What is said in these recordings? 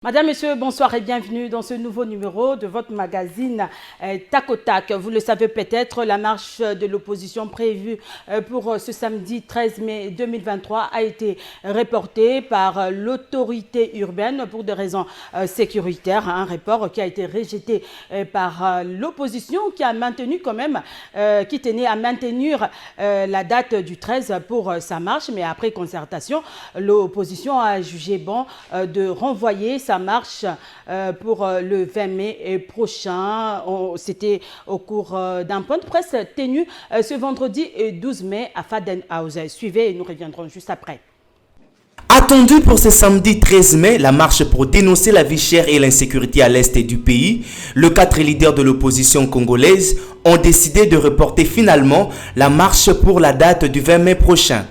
Madame, Messieurs, bonsoir et bienvenue dans ce nouveau numéro de votre magazine Tac au Tac. Vous le savez peut-être, la marche de l'opposition prévue pour ce samedi 13 mai 2023 a été reportée par l'autorité urbaine pour des raisons sécuritaires. Un report qui a été rejeté par l'opposition qui a maintenu quand même, qui tenait à maintenir la date du 13 pour sa marche. Mais après concertation, l'opposition a jugé bon de renvoyer sa marche pour le 20 mai prochain. C'était au cours d'un point de presse tenu ce vendredi 12 mai à Fadenhaus. Suivez et nous reviendrons juste après. Attendu pour ce samedi 13 mai, la marche pour dénoncer la vie chère et l'insécurité à l'est du pays, les 4 leaders de l'opposition congolaise ont décidé de reporter finalement la marche pour la date du 20 mai prochain.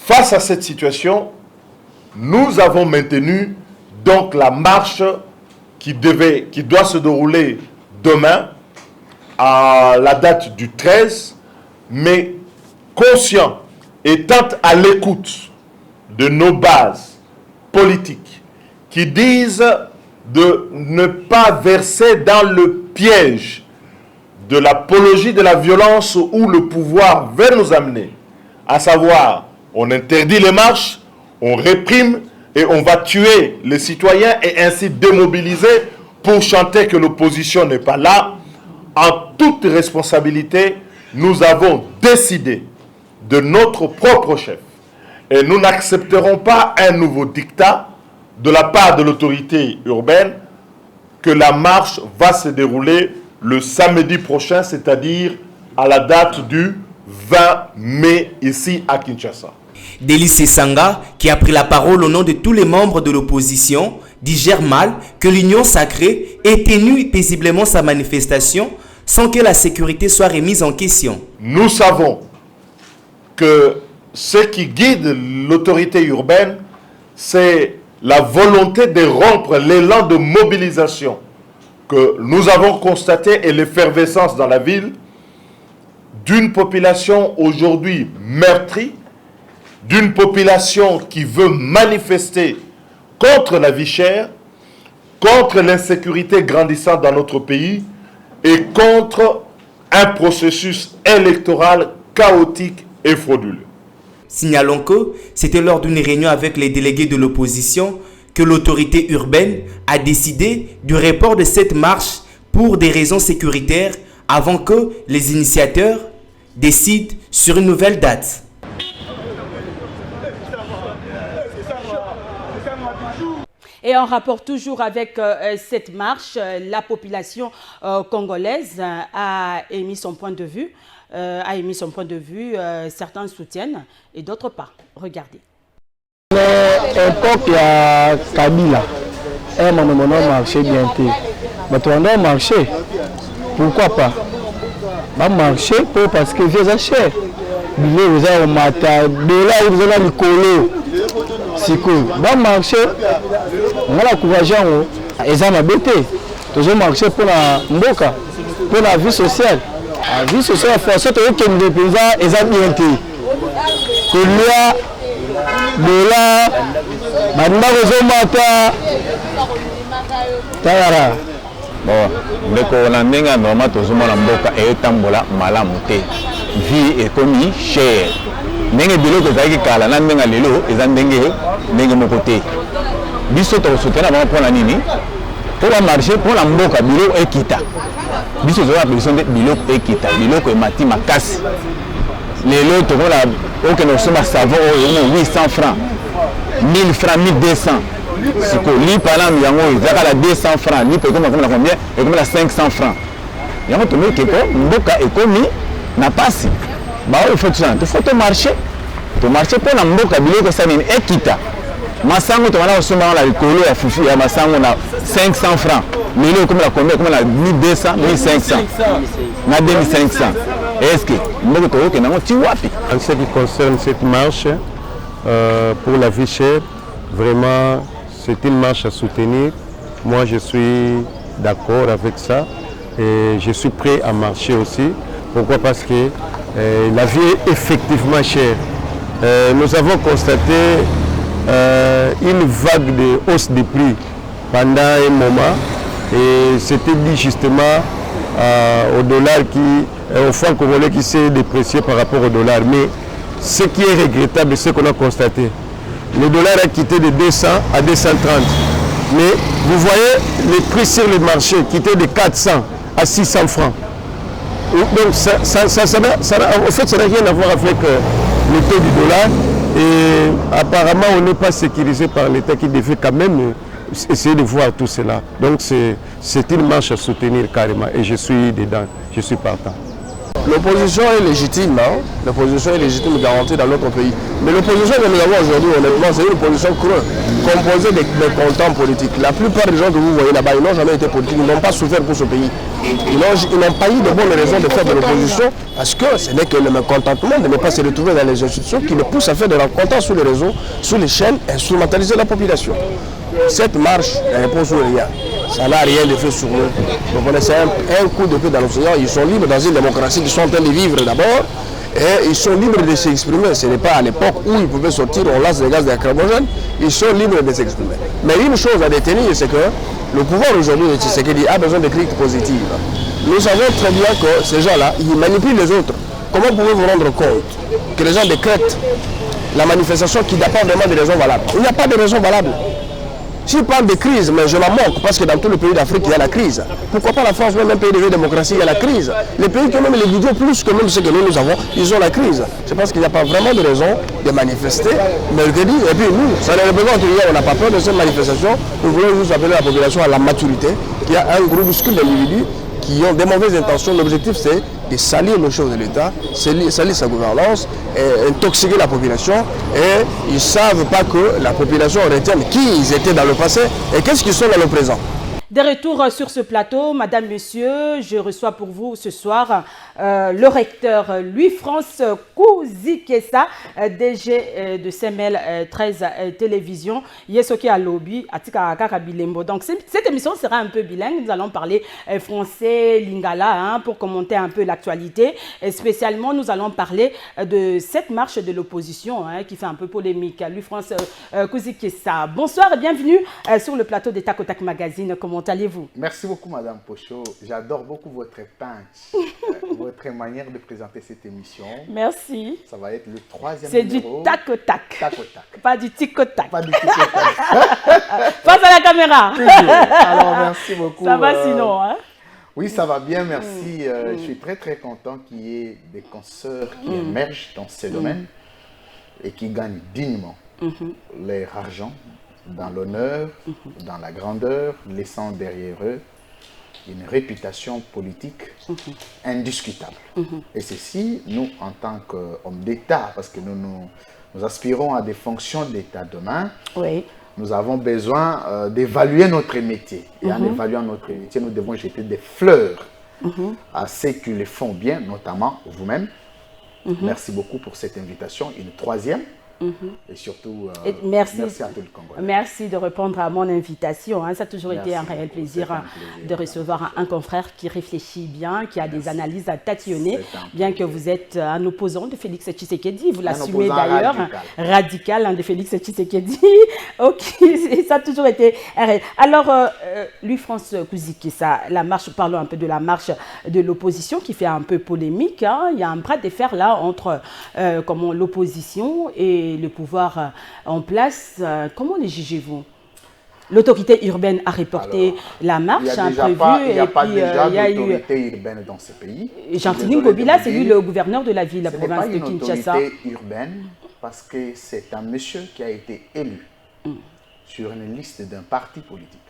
Face à cette situation, nous avons maintenu donc la marche qui doit se dérouler demain à la date du 13, mais conscient, étant à l'écoute de nos bases politiques qui disent de ne pas verser dans le piège de l'apologie de la violence où le pouvoir veut nous amener, à savoir on interdit les marches, on réprime et on va tuer les citoyens et ainsi démobiliser pour chanter que l'opposition n'est pas là. En toute responsabilité, nous avons décidé de notre propre chef. Et nous n'accepterons pas un nouveau dictat de la part de l'autorité urbaine que la marche va se dérouler le samedi prochain, c'est-à-dire à la date du 20 mai ici à Kinshasa. Délice Sanga, qui a pris la parole au nom de tous les membres de l'opposition, digère mal que l'Union sacrée ait tenu paisiblement sa manifestation sans que la sécurité soit remise en question. Nous savons que ce qui guide l'autorité urbaine, c'est la volonté de rompre l'élan de mobilisation que nous avons constaté et l'effervescence dans la ville d'une population aujourd'hui meurtrie, d'une population qui veut manifester contre la vie chère, contre l'insécurité grandissante dans notre pays et contre un processus électoral chaotique et frauduleux. Signalons que c'était lors d'une réunion avec les délégués de l'opposition que l'autorité urbaine a décidé du report de cette marche pour des raisons sécuritaires avant que les initiateurs décident sur une nouvelle date. Et en rapport toujours avec cette marche, la population congolaise a émis son point de vue. Certains soutiennent et d'autres pas. Regardez. L'époque ya Kabila, on a marché bien. Mais on a marché. Pourquoi pas? On a marché parce que vieux achètent. Vous avez un matin, de là vous avez le colo. C'est cool. Bon marché, on a l'encouragé, ils ont bêté. Toujours marché pour la mboka, pour la vie sociale. La vie sociale, il faut que nous dépensions, ils ont bien été. Que là, de là, maintenant ils ont matin. Tayara. Bon, ndeko na ndenga normal tozomona mboka etambola malamu te. Vie est comme chère. Ndenge biloko ezalaki kala na ndenga lelo eza ndenge moko te. Biso tokosutena bango mpona nini? Pour la marché, pour la mboka biloko ekita. Biso tozola position de biloko ekita, biloko emati makasi. Lelo tokola okende kosomba savon oyo 800 francs, 1000 francs, 1200. Siko li palam yango ezaka la 200 francs, li pekoma comme la combien? Et comme la 500 francs. Yango tomi keko mboka ekomi na pasi. Bah il faut tout ça, il faut te marcher pour la mboka biloko ça nini ekita. Masango to wana osomba la likolo ya fufu ya masango na 500 francs. Lelo comme la combien comme la 1200, 1500. Na 2500. Est-ce que mboka to ke nango ti wapi? En ce qui concerne cette marche pour la vie chère, vraiment c'est une marche à soutenir. Moi je suis d'accord avec ça et je suis prêt à marcher aussi. Pourquoi? Parce que la vie est effectivement chère. Nous avons constaté une vague de hausse des prix pendant un moment. Et c'était dit justement au dollar au franc congolais qui s'est déprécié par rapport au dollar. Mais ce qui est regrettable, c'est ce qu'on a constaté. Le dollar a quitté de 200 à 230. Mais vous voyez les prix sur le marché quitter de 400 à 600 francs. Donc ça n'a rien à voir avec le taux du dollar. Et apparemment, on n'est pas sécurisé par l'État qui devait quand même essayer de voir tout cela. Donc c'est une marche à soutenir carrément. Et je suis dedans, je suis partant. L'opposition est légitime, hein? L'opposition est légitime garantie dans notre pays. Mais l'opposition que nous avons aujourd'hui, honnêtement, c'est une opposition creuse, composée de comptants politiques. La plupart des gens que vous voyez là-bas, ils n'ont jamais été politiques, ils n'ont pas souffert pour ce pays. Ils n'ont pas eu de bonnes raisons de faire de l'opposition, parce que ce n'est que le mécontentement de ne pas se retrouver dans les institutions qui les pousse à faire de rencontres sur les réseaux, sur les chaînes, instrumentaliser la population. Cette marche ne repose sur rien. Ça n'a rien de fait sur eux. Vous connaissez un coup de pied dans l'océan. Ils sont libres dans une démocratie qu'ils sont en train de vivre d'abord. Et ils sont libres de s'exprimer. Ce n'est pas à l'époque où ils pouvaient sortir, on lance des gaz lacrymogènes. Ils sont libres de s'exprimer. Mais une chose à détenir, c'est que le pouvoir aujourd'hui de Tshisekedi a besoin de critiques positives. Nous savons très bien que ces gens-là, ils manipulent les autres. Comment pouvez-vous rendre compte que les gens décrètent la manifestation qui n'a pas vraiment de raison valable? Il n'y a pas de raison valable. Si je parle de crise, mais je m'en moque, parce que dans tous les pays d'Afrique, il y a la crise. Pourquoi pas la France, même un pays de démocratie, il y a la crise. Les pays qui ont même les vidéos plus que même ce que nous avons, ils ont la crise. Je pense qu'il n'y a pas vraiment de raison de manifester. Mercredi, et puis nous, ça ne représente rien, on n'a pas peur de cette manifestation. Nous voulons nous appeler la population à la maturité, qu'il y a un groupuscule d'individus qui ont des mauvaises intentions. L'objectif, c'est de salir les choses de l'État, salir sa gouvernance, et intoxiquer la population. Et ils ne savent pas que la population retienne qui ils étaient dans le passé et qu'est-ce qu'ils sont dans le présent. De retour sur ce plateau, Madame, Monsieur, je reçois pour vous ce soir le recteur Louis-France Kouzikessa, DG de CML 13 Télévision, Yesoki à Lobby, Atika Kakabilembo. Donc cette émission sera un peu bilingue, nous allons parler français, lingala, pour commenter un peu l'actualité. Spécialement, nous allons parler de cette marche de l'opposition qui fait un peu polémique. Louis-France Kouzikessa, bonsoir et bienvenue sur le plateau de Tac au Tac Magazine. Comment allez-vous? Merci beaucoup, Madame Pocho. J'adore beaucoup votre punch, votre manière de présenter cette émission. Merci. Ça va être le 3e C'est numéro. du tac au tac. Tac au tac. Pas du tic au tac. Pas du tic au tac. Face à la caméra. Alors, merci beaucoup. Ça va sinon, hein? Oui, ça va bien, merci. Je suis très, très content qu'il y ait des consoeurs qui émergent dans ces domaines et qui gagnent dignement leur argent, dans l'honneur, dans la grandeur, laissant derrière eux une réputation politique indiscutable. Et ceci, nous, en tant qu'hommes d'État, parce que nous aspirons à des fonctions d'État demain, nous avons besoin d'évaluer notre métier. Et en évaluant notre métier, nous devons jeter des fleurs à ceux qui le font bien, notamment vous-même. Merci beaucoup pour cette invitation. Une 3e. Et surtout, merci à tout le Congolais. Merci de répondre à mon invitation. Ça a toujours été un réel plaisir de recevoir un confrère qui réfléchit bien, qui a des analyses à tatillonner, bien que vous êtes un opposant de Félix Tshisekedi. Vous l'assumez d'ailleurs, radical de Félix Tshisekedi. Ok, ça a toujours été un réel. Alors, Louis-France Kouzikessa, la marche, parlons un peu de la marche de l'opposition qui fait un peu polémique. Il y a un bras de fer là entre l'opposition et le pouvoir en place. Comment les jugez-vous? L'autorité urbaine a reporté la marche prévue. Il n'y a pas déjà d'autorité urbaine dans ce pays. Jean-Tini Ngobila, c'est lui le gouverneur de la ville, la province de Kinshasa. Ce n'est pas une autorité urbaine parce que c'est un monsieur qui a été élu sur une liste d'un parti politique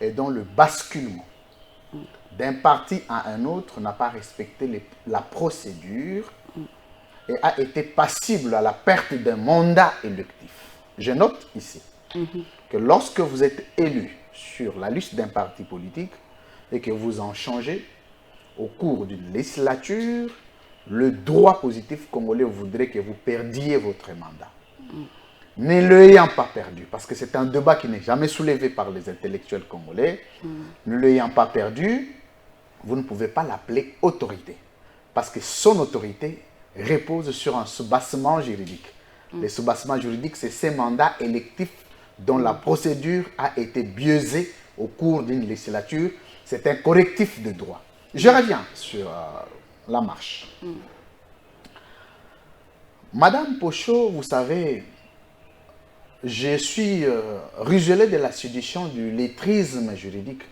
et dont le basculement d'un parti à un autre n'a pas respecté la procédure et a été passible à la perte d'un mandat électif. Je note ici que lorsque vous êtes élu sur la liste d'un parti politique et que vous en changez au cours d'une législature, le droit positif congolais voudrait que vous perdiez votre mandat. Ne l'ayant pas perdu, parce que c'est un débat qui n'est jamais soulevé par les intellectuels congolais, ne l'ayant pas perdu, vous ne pouvez pas l'appeler autorité, parce que son autorité repose sur un soubassement juridique. Le soubassement juridique, c'est ces mandats électifs dont la procédure a été biaisée au cours d'une législature. C'est un correctif de droit. Je reviens sur la marche. Madame Pochot, vous savez, je suis ruselé de la séduction du lettrisme juridique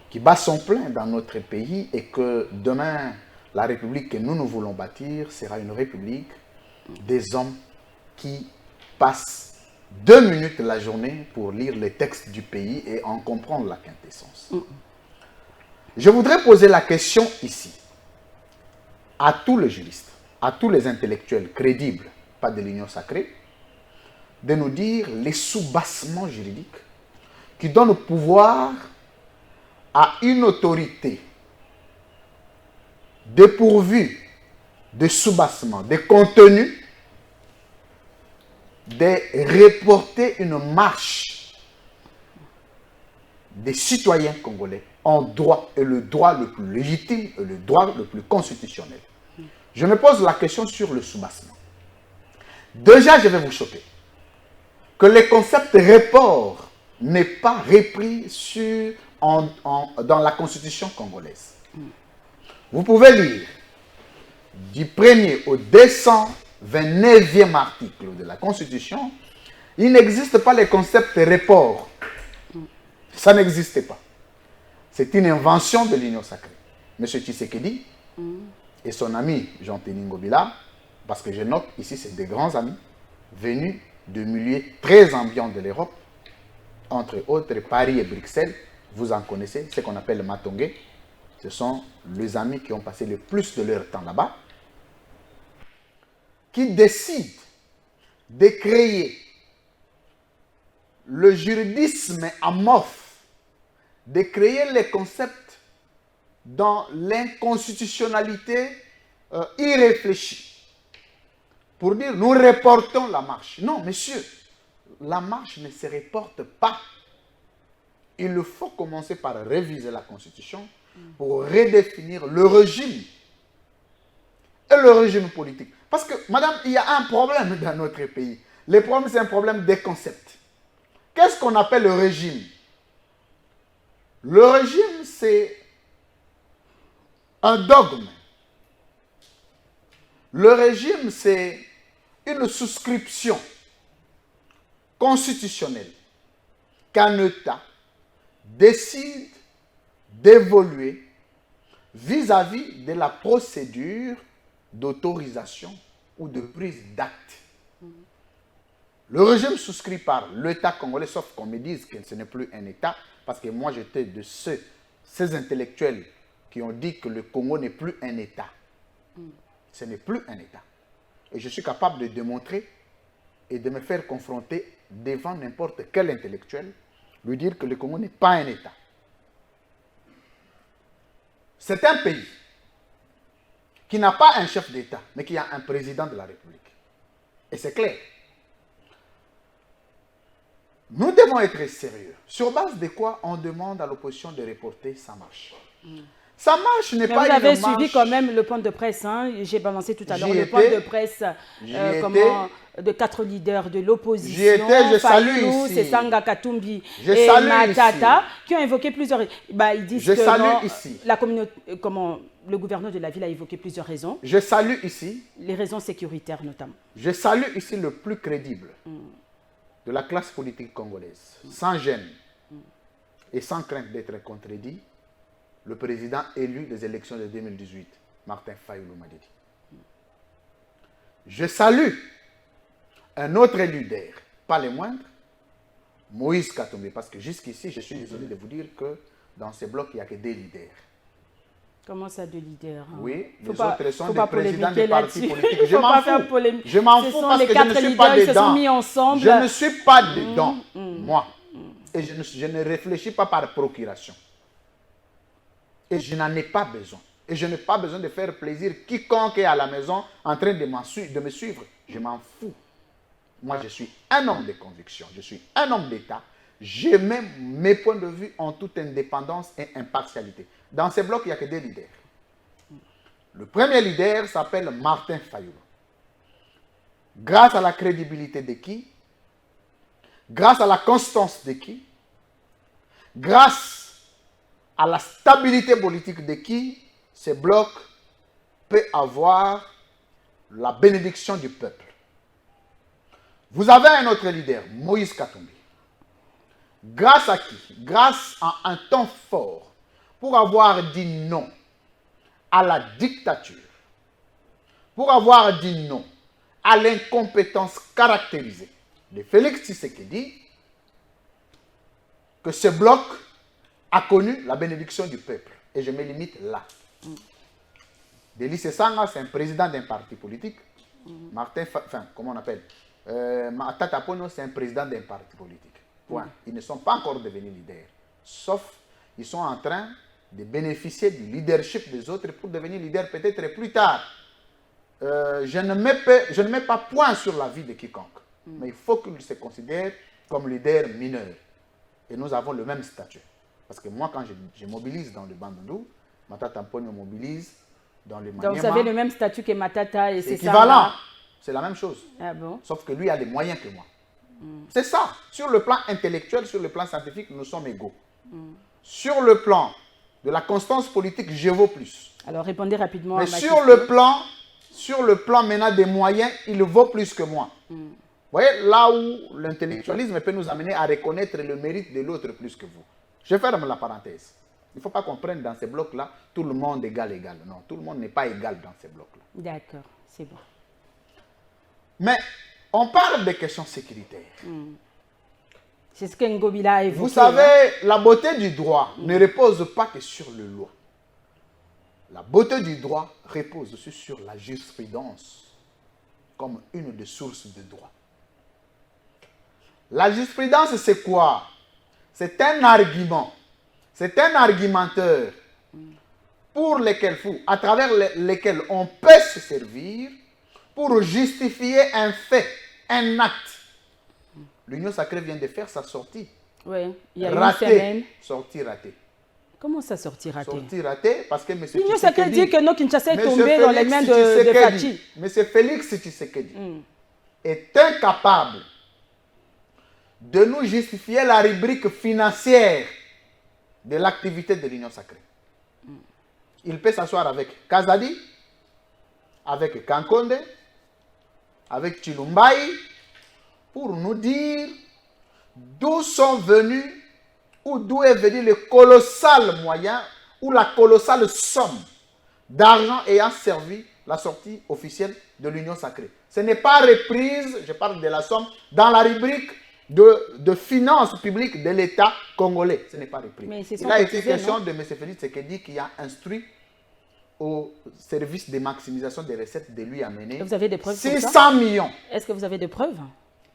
qui bat son plein dans notre pays et que demain, la République que nous voulons bâtir sera une République des hommes qui passent 2 minutes la journée pour lire les textes du pays et en comprendre la quintessence. Je voudrais poser la question ici à tous les juristes, à tous les intellectuels crédibles, pas de l'union sacrée, de nous dire les soubassements juridiques qui donnent le pouvoir à une autorité dépourvue de soubassements, de contenu, de reporter une marche des citoyens congolais en droit, et le droit le plus légitime et le droit le plus constitutionnel. Je me pose la question sur le soubassement. Déjà, je vais vous choquer que le concept report n'est pas repris dans la constitution congolaise. Vous pouvez lire du 1er au 229e article de la constitution, il n'existe pas le concept report. Ça n'existait pas. C'est une invention de l'Union sacrée. M. Tshisekedi et son ami Jean-Denis Ngobila, parce que je note ici, c'est des grands amis, venus de milieux très ambiants de l'Europe, entre autres Paris et Bruxelles, vous en connaissez, ce qu'on appelle Matongé. Ce sont les amis qui ont passé le plus de leur temps là-bas, qui décident de créer le juridisme amorphe, de créer les concepts dans l'inconstitutionnalité irréfléchie, pour dire nous reportons la marche. Non, monsieur, la marche ne se reporte pas. Il faut commencer par réviser la Constitution pour redéfinir le régime et le régime politique. Parce que, madame, il y a un problème dans notre pays. Le problème, c'est un problème des concepts. Qu'est-ce qu'on appelle le régime? Le régime, c'est un dogme. Le régime, c'est une souscription constitutionnelle qu'un État décide d'évoluer vis-à-vis de la procédure d'autorisation ou de prise d'acte. Le régime souscrit par l'État congolais, sauf qu'on me dise que ce n'est plus un État, parce que moi j'étais de ces intellectuels qui ont dit que le Congo n'est plus un État. Ce n'est plus un État. Et je suis capable de démontrer et de me faire confronter devant n'importe quel intellectuel, lui dire que le Congo n'est pas un État. C'est un pays qui n'a pas un chef d'État, mais qui a un président de la République. Et c'est clair. Nous devons être sérieux. Sur base de quoi on demande à l'opposition de reporter sa marche? Sa marche n'est pas une marche... Vous avez suivi quand même le point de presse, hein? J'ai balancé tout à l'heure le point de presse de 4 leaders de l'opposition. J'y étais, je salue ici. C'est Sanga Katumbi et Matata qui ont évoqué plusieurs... ils disent que la communauté, le gouverneur de la ville a évoqué plusieurs raisons. Je salue ici... Les raisons sécuritaires notamment. Je salue ici le plus crédible de la classe politique congolaise, sans gêne et sans crainte d'être contredit, le président élu des élections de 2018, Martin Fayulu Madidi. Je salue un autre leader, pas le moindre, Moïse Katumbi, parce que jusqu'ici, je suis désolé de vous dire que dans ces blocs, il n'y a que des leaders. Comment ça, de leaders, hein? Oui, les autres sont des présidents des partis politiques. Je m'en fous. Je m'en fous parce que je ne suis pas dedans. Je ne suis pas dedans, moi. Et je ne réfléchis pas par procuration. Et je n'en ai pas besoin. Et je n'ai pas besoin de faire plaisir quiconque est à la maison en train de me suivre. Je m'en fous. Moi, je suis un homme de conviction. Je suis un homme d'État. J'ai même mes points de vue en toute indépendance et impartialité. Dans ces blocs, il n'y a que des leaders. Le premier leader s'appelle Martin Fayulu. Grâce à la crédibilité de qui? grâce à la constance de qui, grâce à la stabilité politique de qui, ce bloc peut avoir la bénédiction du peuple. Vous avez un autre leader, Moïse Katumbi. Grâce à qui? Grâce à un temps fort pour avoir dit non à la dictature, pour avoir dit non à l'incompétence caractérisée de Félix Tshisekedi, que ce bloc a connu la bénédiction du peuple. Et je me limite là. Délice Sanga, c'est un président d'un parti politique. Comment on appelle Matata Ponyo, c'est un président d'un parti politique. Point. Ils ne sont pas encore devenus leaders. Sauf, ils sont en train de bénéficier du leadership des autres pour devenir leaders peut-être plus tard. Je ne mets pas point sur la vie de quiconque. Mais il faut qu'il se considère comme leader mineur. Et nous avons le même statut. Parce que moi, quand je mobilise dans le Bandundu, Matata Ponyo mobilise dans le Maniema. Donc vous avez le même statut que Matata et c'est équivalent. C'est la même chose. Ah bon? Sauf que lui a des moyens que moi. C'est ça. Sur le plan intellectuel, sur le plan scientifique, nous sommes égaux. Sur le plan de la constance politique, je vaux plus. Alors répondez rapidement mais à ma sur question. sur le plan maintenant des moyens, il vaut plus que moi. Vous voyez, là où l'intellectualisme peut nous amener à reconnaître le mérite de l'autre plus que vous. Je ferme la parenthèse. Il ne faut pas qu'on prenne dans ces blocs-là tout le monde égal. Non, tout le monde n'est pas égal dans ces blocs-là. D'accord, c'est bon. Mais on parle des questions sécuritaires. C'est ce que Ngobila a évoqué. Vous savez, la beauté du droit ne repose pas que sur le loi. La beauté du droit repose aussi sur la jurisprudence comme une des sources de droit. La jurisprudence, c'est quoi? C'est un argument. C'est un argumenteur à travers lesquels on peut se servir pour justifier un fait, un acte. L'Union sacrée vient de faire sa sortie. Oui, il y a ratée. une semaine. Sortie ratée. Comment ça, sortie ratée? Sortie ratée parce que M. L'Union sacrée dit que non, Kinshasa est tombé Félix dans les mains de Fachi. M. Félix Tshisekedi est incapable de nous justifier la rubrique financière de l'activité de l'Union sacrée. Il peut s'asseoir avec Kazadi, avec Kankonde, avec Chilumbaï, pour nous dire d'où sont venus ou d'où est venu le colossal moyen ou la colossale somme d'argent ayant servi la sortie officielle de l'Union sacrée. Ce n'est pas reprise, je parle de la somme, dans la rubrique de finances publiques de l'État congolais. Ce n'est pas repris. Il a été question de M. Félix Tshisekedi qui a instruit au service de maximisation des recettes de lui amener vous avez des preuves 600 millions. Est-ce que vous avez des preuves?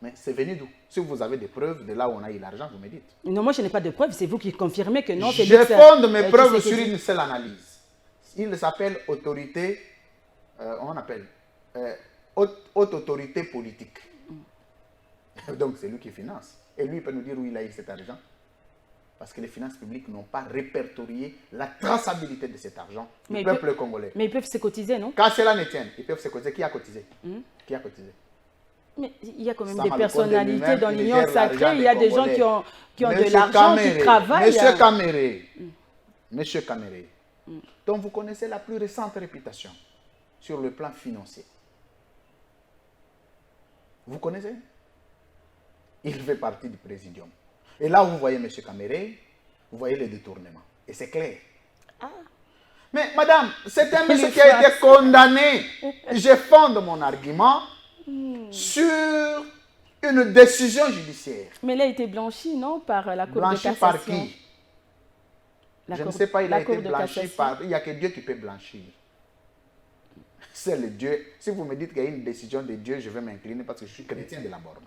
Mais c'est venu d'où? Si vous avez des preuves de là où on a eu l'argent, vous me dites. Non, moi je n'ai pas de preuves. C'est vous qui confirmez que non. Je fonde mes preuves sur une seule analyse. Il s'appelle autorité, on appelle haute autorité politique. Donc c'est lui qui finance. Et lui il peut nous dire où il a eu cet argent. Parce que les finances publiques n'ont pas répertorié la traçabilité de cet argent du peuple congolais. Mais ils peuvent se cotiser, non? Quand cela ne tient, ils peuvent se cotiser. Qui a cotisé? Qui a cotisé? Mais il y a quand même des personnalités dans l'Union sacrée. Il y a des gens qui ont Monsieur de l'argent, qui travaillent. Monsieur Kamere, dont vous connaissez la plus récente réputation sur le plan financier. Vous connaissez? Il fait partie du présidium. Et là où vous voyez M. Kamere, vous voyez le détournement. Et c'est clair. Mais madame, c'est un monsieur qui a été condamné. Je fonde mon argument sur une décision judiciaire. Mais il a été blanchi, non, par la Cour de cassation. Blanchi par qui? Je ne sais pas, il a été blanchi par... Il n'y a que Dieu qui peut blanchir. C'est le Dieu. Si vous me dites qu'il y a une décision de Dieu, je vais m'incliner parce que je suis chrétien de la borne.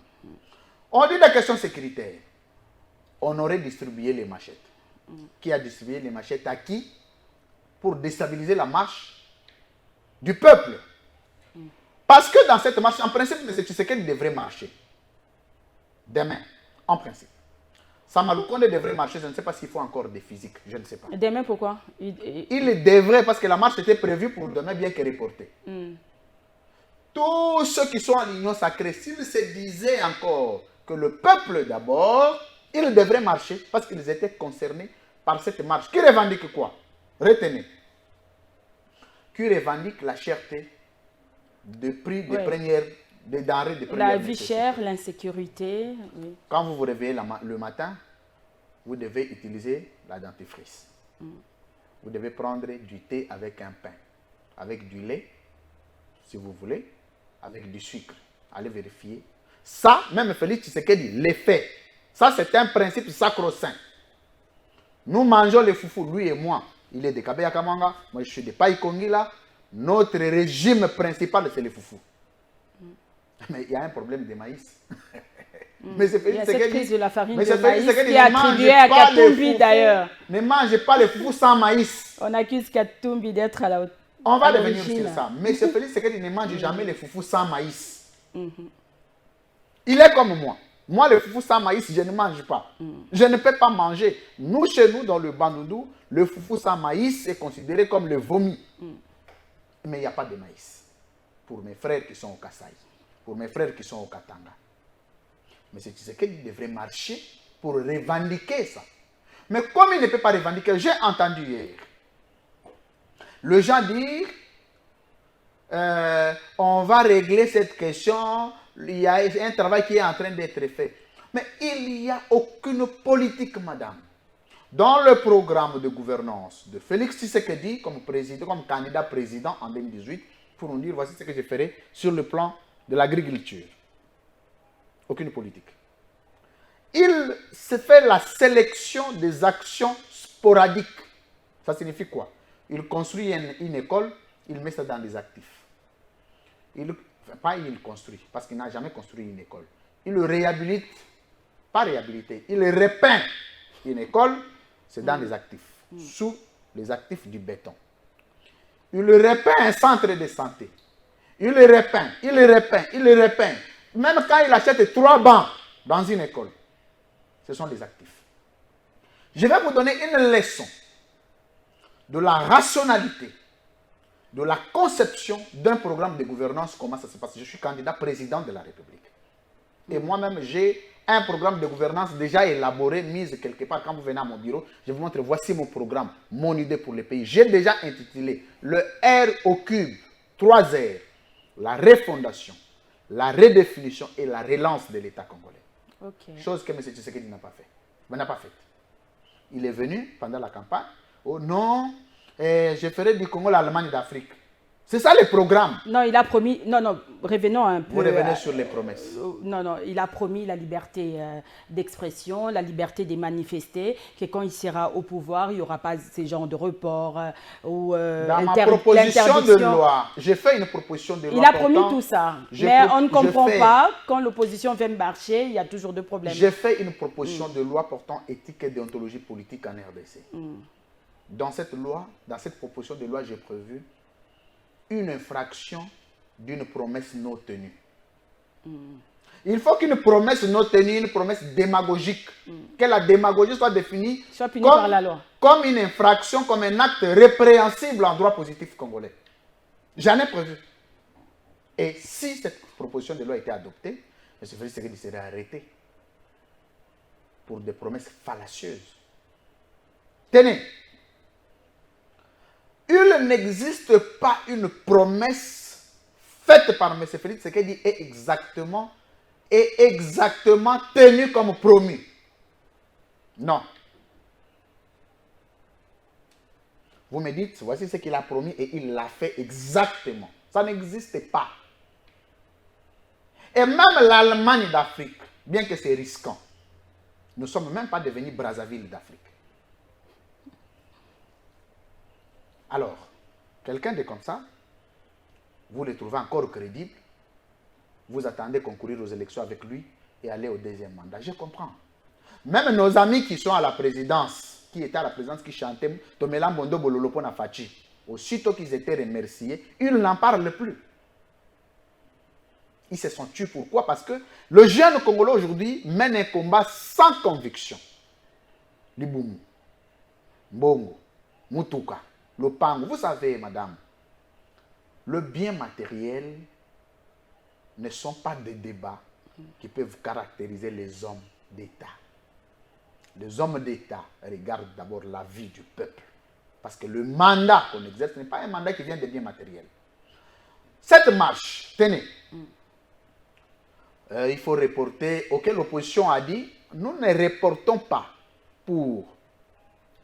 On dit la question sécuritaire. On aurait distribué les machettes. Qui a distribué les machettes à qui? Pour déstabiliser la marche du peuple. Parce que dans cette marche, en principe, M. Tshisekedi devrait marcher. Demain, en principe. Samalou Konde devrait marcher, je ne sais pas s'il faut encore des physiques, je ne sais pas. Demain, pourquoi? Il devrait, parce que la marche était prévue pour demain, bien que reportée. Tous ceux qui sont à l'Union sacrée, s'ils se disaient encore que le peuple d'abord, il devrait marcher parce qu'ils étaient concernés par cette marche. Qui revendique quoi? Retenez. Qui revendique la cherté des prix des premières, des denrées de première La vie nécessité. chère, l'insécurité. Oui. Quand vous vous réveillez le matin, vous devez utiliser la dentifrice. Vous devez prendre du thé avec un pain, avec du lait, si vous voulez, avec du sucre. Allez vérifier. Ça, même Félix Tshisekedi, l'effet. Ça, c'est un principe sacro-saint. Nous mangeons les foufous, lui et moi. Il est de Kabeya Kamanga, moi je suis de Païkongila. Notre régime principal, c'est les foufous. Mais il y a un problème de maïs. Mais c'est Il y a cette crise de la farine mais de c'est maïs Félix qui est attribuée à Katumbi d'ailleurs. Ne mangez pas les foufous sans maïs. On accuse Katumbi d'être à la haute. On va revenir sur ça. Mais c'est Félix Tshisekedi ne mange jamais les foufous sans maïs. Il est comme moi. Moi, le foufou sans maïs, je ne mange pas. Je ne peux pas manger. Nous, chez nous, dans le Bandundu, le foufou sans maïs est considéré comme le vomi. Mais il n'y a pas de maïs. Pour mes frères qui sont au Kasaï, pour mes frères qui sont au Katanga. Mais c'est Tshisekedi devrait marcher pour revendiquer ça. Mais comme il ne peut pas revendiquer, j'ai entendu hier le gens dire on va régler cette question, il y a un travail qui est en train d'être fait. Mais il n'y a aucune politique, madame. Dans le programme de gouvernance de Félix Tshisekedi comme président, comme candidat président en 2018, pour nous dire voici ce que je ferai sur le plan de l'agriculture. Aucune politique. Il se fait la sélection des actions sporadiques. Ça signifie quoi? Il construit une école, il met ça dans les actifs. Il construit, parce qu'il n'a jamais construit une école. Il le réhabilite, pas réhabilité, il repeint une école, c'est dans les actifs, sous les actifs du béton. Il repeint un centre de santé. Il le repeint, il le repeint, il le repeint. Même quand il achète 3 bancs dans une école, ce sont les actifs. Je vais vous donner une leçon de la rationalité, de la conception d'un programme de gouvernance, comment ça se passe. Je suis candidat président de la République. Et moi-même, j'ai un programme de gouvernance déjà élaboré, mis quelque part. Quand vous venez à mon bureau, je vous montre, voici mon programme, mon idée pour le pays. J'ai déjà intitulé le R au cube, 3 R, la refondation, la redéfinition et la relance de l'État congolais. Okay. Chose que M. Tshisekedi n'a pas fait. Mais n'a pas faite. Il est venu pendant la campagne. Oh non, je ferai du Congo l'Allemagne d'Afrique. C'est ça le programme. Non, il a promis. Non, revenons un peu. Vous revenez sur les promesses. Non, il a promis la liberté d'expression, la liberté de manifester, que quand il sera au pouvoir, il n'y aura pas ces genres de report ou dans ma proposition de loi, j'ai fait une proposition de loi. Il a promis tout ça. Mais on ne comprend pas, quand l'opposition vient marcher, il y a toujours des problèmes. J'ai fait une proposition de loi portant éthique et déontologie politique en RDC. Dans cette loi, dans cette proposition de loi, j'ai prévu une infraction d'une promesse non tenue. Il faut qu'une promesse non tenue, une promesse démagogique, que la démagogie soit définie par la loi, comme une infraction, comme un acte répréhensible en droit positif congolais. J'en ai prévu. Et si cette proposition de loi était adoptée, M. Félix Tshisekedi serait arrêté pour des promesses fallacieuses. Tenez, il n'existe pas une promesse faite par M. Félix Tshisekedi est exactement tenue comme promis. Non. Vous me dites, voici ce qu'il a promis et il l'a fait exactement. Ça n'existe pas. Et même l'Allemagne d'Afrique, bien que c'est risquant, nous ne sommes même pas devenus Brazzaville d'Afrique. Alors, quelqu'un de comme ça, vous le trouvez encore crédible, vous attendez concourir aux élections avec lui et aller au deuxième mandat. Je comprends. Même nos amis qui sont à la présidence, qui étaient à la présidence, qui chantaient Tomela Mbondo Bololopo na Fachi, aussitôt qu'ils étaient remerciés, ils n'en parlent plus. Ils se sont tués. Pourquoi? Parce que le jeune Congolais aujourd'hui mène un combat sans conviction. Liboumou, Mbongo, Mutuka, Lopango. Vous savez, madame, le bien matériel ne sont pas des débats qui peuvent caractériser les hommes d'État. Les hommes d'État regardent d'abord la vie du peuple. Parce que le mandat qu'on exerce n'est pas un mandat qui vient des biens matériels. Cette marche, tenez, il faut reporter, auquel l'opposition a dit, nous ne reportons pas pour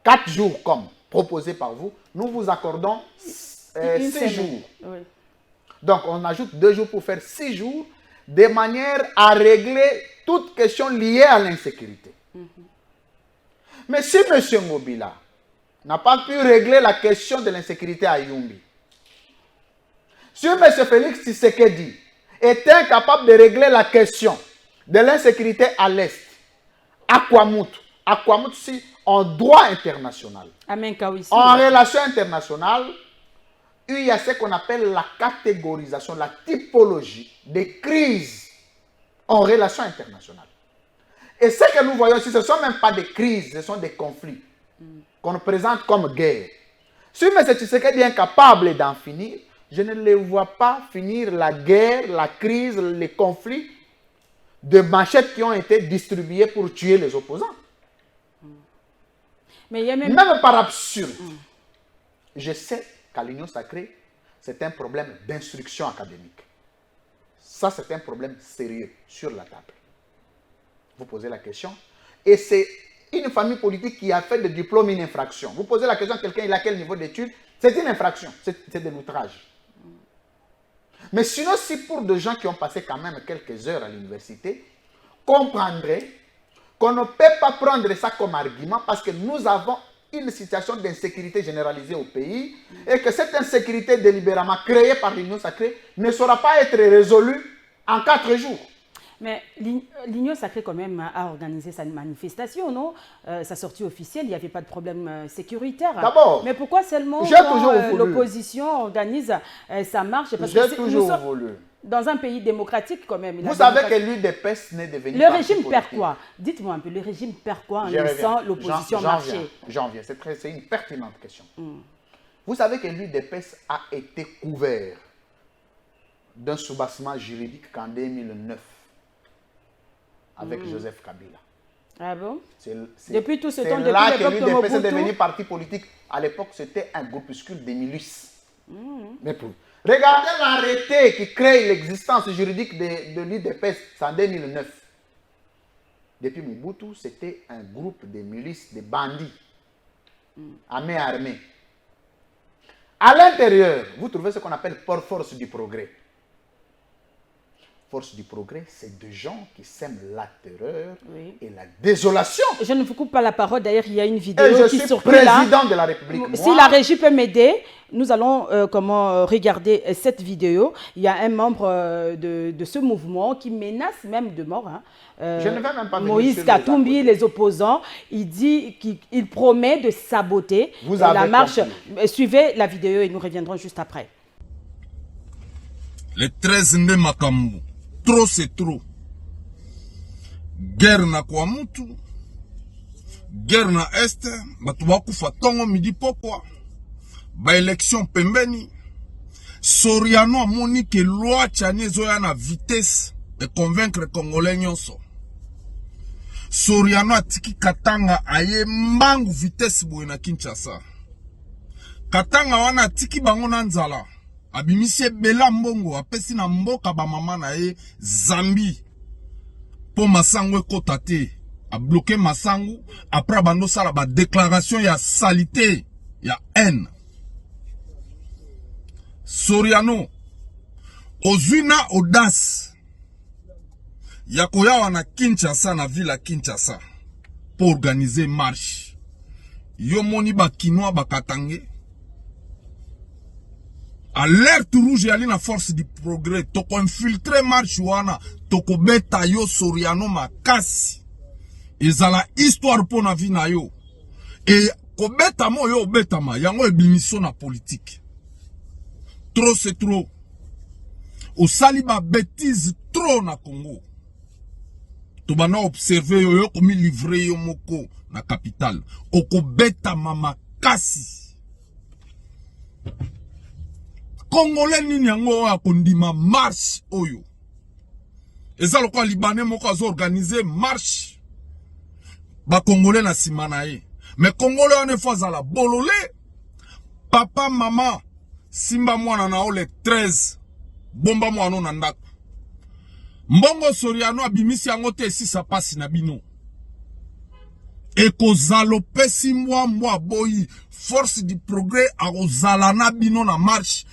4 jours comme proposé par vous, nous vous accordons 6 jours. Oui. Donc, on ajoute 2 jours pour faire 6 jours, de manière à régler toute question liée à l'insécurité. Mais si M. Ngobila n'a pas pu régler la question de l'insécurité à Yumbi, si M. Félix Tshisekedi est incapable de régler la question de l'insécurité à l'Est, à Kwamouth, si en droit international, en relation internationale, il y a ce qu'on appelle la catégorisation, la typologie des crises en relation internationale. Et ce que nous voyons ici, ce ne sont même pas des crises, ce sont des conflits qu'on présente comme guerre. Si M. Tshisekedi est incapable d'en finir, je ne le vois pas finir la guerre, la crise, les conflits de machettes qui ont été distribuées pour tuer les opposants. Mais il y a même par absurde, je sais qu'à l'Union sacrée, c'est un problème d'instruction académique. Ça, c'est un problème sérieux sur la table. Vous posez la question. Et c'est une famille politique qui a fait de diplôme une infraction. Vous posez la question à quelqu'un, il a quel niveau d'études? C'est une infraction, c'est de l'outrage. Mais sinon, si pour des gens qui ont passé quand même quelques heures à l'université, comprendraient qu'on ne peut pas prendre ça comme argument parce que nous avons une situation d'insécurité généralisée au pays et que cette insécurité délibérément créée par l'Union sacrée ne saura pas être résolue en 4 jours. Mais l'Union sacrée quand même a organisé sa manifestation, non? Sa sortie officielle, il n'y avait pas de problème sécuritaire. D'abord, mais pourquoi seulement l'opposition organise sa marche? J'ai toujours voulu. Dans un pays démocratique quand même. Vous savez que l'UDPS n'est devenu le régime perd quoi? Dites-moi un peu, le régime perd quoi en laissant l'opposition marcher? J'en viens, c'est une pertinente question. Vous savez que l'UDPS a été couvert d'un soubassement juridique qu'en 2009 avec Joseph Kabila. Ah bon? Depuis tout ce temps, c'est là que l'UDPS est devenu parti politique. À l'époque, c'était un groupuscule des milices. Mais regardez l'arrêté qui crée l'existence juridique de l'UDPS, c'est en 2009. Depuis Mobutu, c'était un groupe de milices, de bandits, armés. À l'intérieur, vous trouvez ce qu'on appelle force du progrès. Force du progrès, c'est des gens qui sèment la terreur et la désolation. Je ne vous coupe pas la parole, d'ailleurs, il y a une vidéo qui circule là. Je suis président de la République. Si la régie peut m'aider, nous allons regarder cette vidéo. Il y a un membre de ce mouvement qui menace même de mort. Je ne vais même pas Moïse Katumbi, les opposants, il dit qu'il promet de saboter la marche. Suivez la vidéo et nous reviendrons juste après. Le 13 nde makambu. Trop c'est trop. Guerre na Kwamouth, guerre na Est, batu bakufa tongo midi pokwa, ba élection pembeni. Soriano amoni ke loi tchani zoya na vitesse de convaincre Congolais nyonso. Soriano atiki Katanga aye mbangu vitesse boye na Kinshasa. Katanga wana atiki bango na nzala. Abimise bela mbongo apesi na mboka ba mama na ye Zambi po masango ekota te a bloqué masango après bando sala ba déclaration ya salité ya haine. Soriano ozwina audace ya koya wana Kinshasa na ville Kinshasa pour organiser marche. Yo moni ba kinoa ba katange alerte rouge yali na force du progrès toko infiltrer marche wana toko beta yo Soriano makasi ezala histoire po na vie na yo et ko beta mo yo beta ma yango ebimiso na politique trop c'est trop au saliba bêtise trop na Congo to bana observer yo komi livrer yo moko na capitale oko beta mama kasi Congolais nini yango akondima marche oyo eza lokwa libanais moko azo organiser marche ba congolais na simanaye mais congolais on est fois à la bololé papa maman simba mwana na ole 13 bomba mwana na ndako mbongo Soriano abimisi yango te esisa pasi na bino ekozalo pesi mwa boyi force du progrès akozala na bino na marche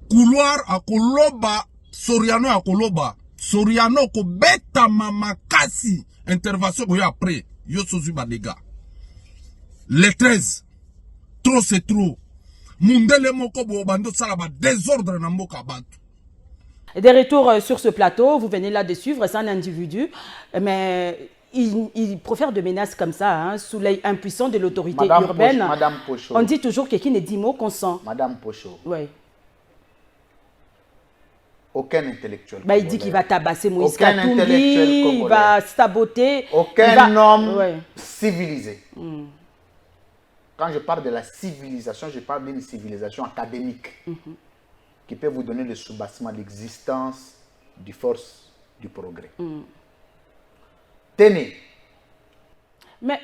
couloir akoloba Soriano akoloba Soriano ko beta makasi intervention ko ya après yo sozu ba dégâts les 13 trop c'est trop mundele moko bo bando sala ba désordre na mboka bantu. Des retours sur ce plateau, vous venez là de suivre, c'est un individu, mais il profère de menaces comme ça, hein, sous l'œil impuissant de l'autorité urbaine. Madame Pocho. On dit toujours que qui ne dit mot consent. Madame Pocho. Oui. Aucun intellectuel. Bah, il dit qu'il va tabasser Moïse Aucun Katumbi, intellectuel il va saboter. Aucun homme civilisé. Quand je parle de la civilisation, je parle d'une civilisation académique qui peut vous donner le soubassement de l'existence du force du progrès. Tenez. Mais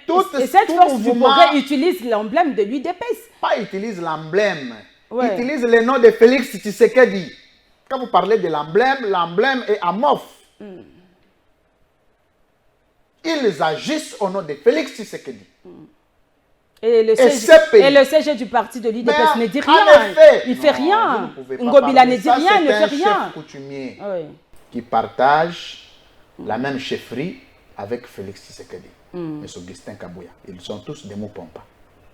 cette force du progrès utilise l'emblème de l'UDPS. Pas utilise l'emblème. Utilise le nom de Félix Tshisekedi. Quand vous parlez de l'emblème, l'emblème est amorphe. Ils agissent au nom de Félix Tshisekedi. Et le CG du parti de l'UDPS ne dit rien. Effet, il ne fait rien. Ngobila ne dit rien, il ne fait rien. C'est un chef coutumier qui partage la même chefferie avec Félix Tshisekedi et Augustin Kabouya. Ils sont tous des mots pompas.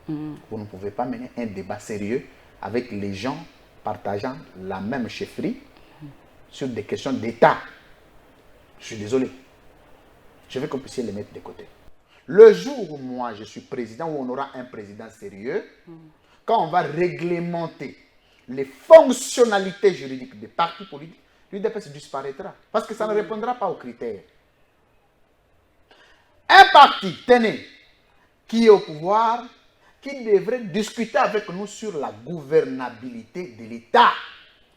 Vous ne pouvez pas mener un débat sérieux avec les gens partageant la même chefferie sur des questions d'État. Je suis désolé. Je veux que vous puissiez les mettre de côté. Le jour où moi je suis président, où on aura un président sérieux, quand on va réglementer les fonctionnalités juridiques des partis politiques, l'UDPS disparaîtra. Parce que ça ne répondra pas aux critères. Un parti, tenez, qui est au pouvoir, qui devrait discuter avec nous sur la gouvernabilité de l'État.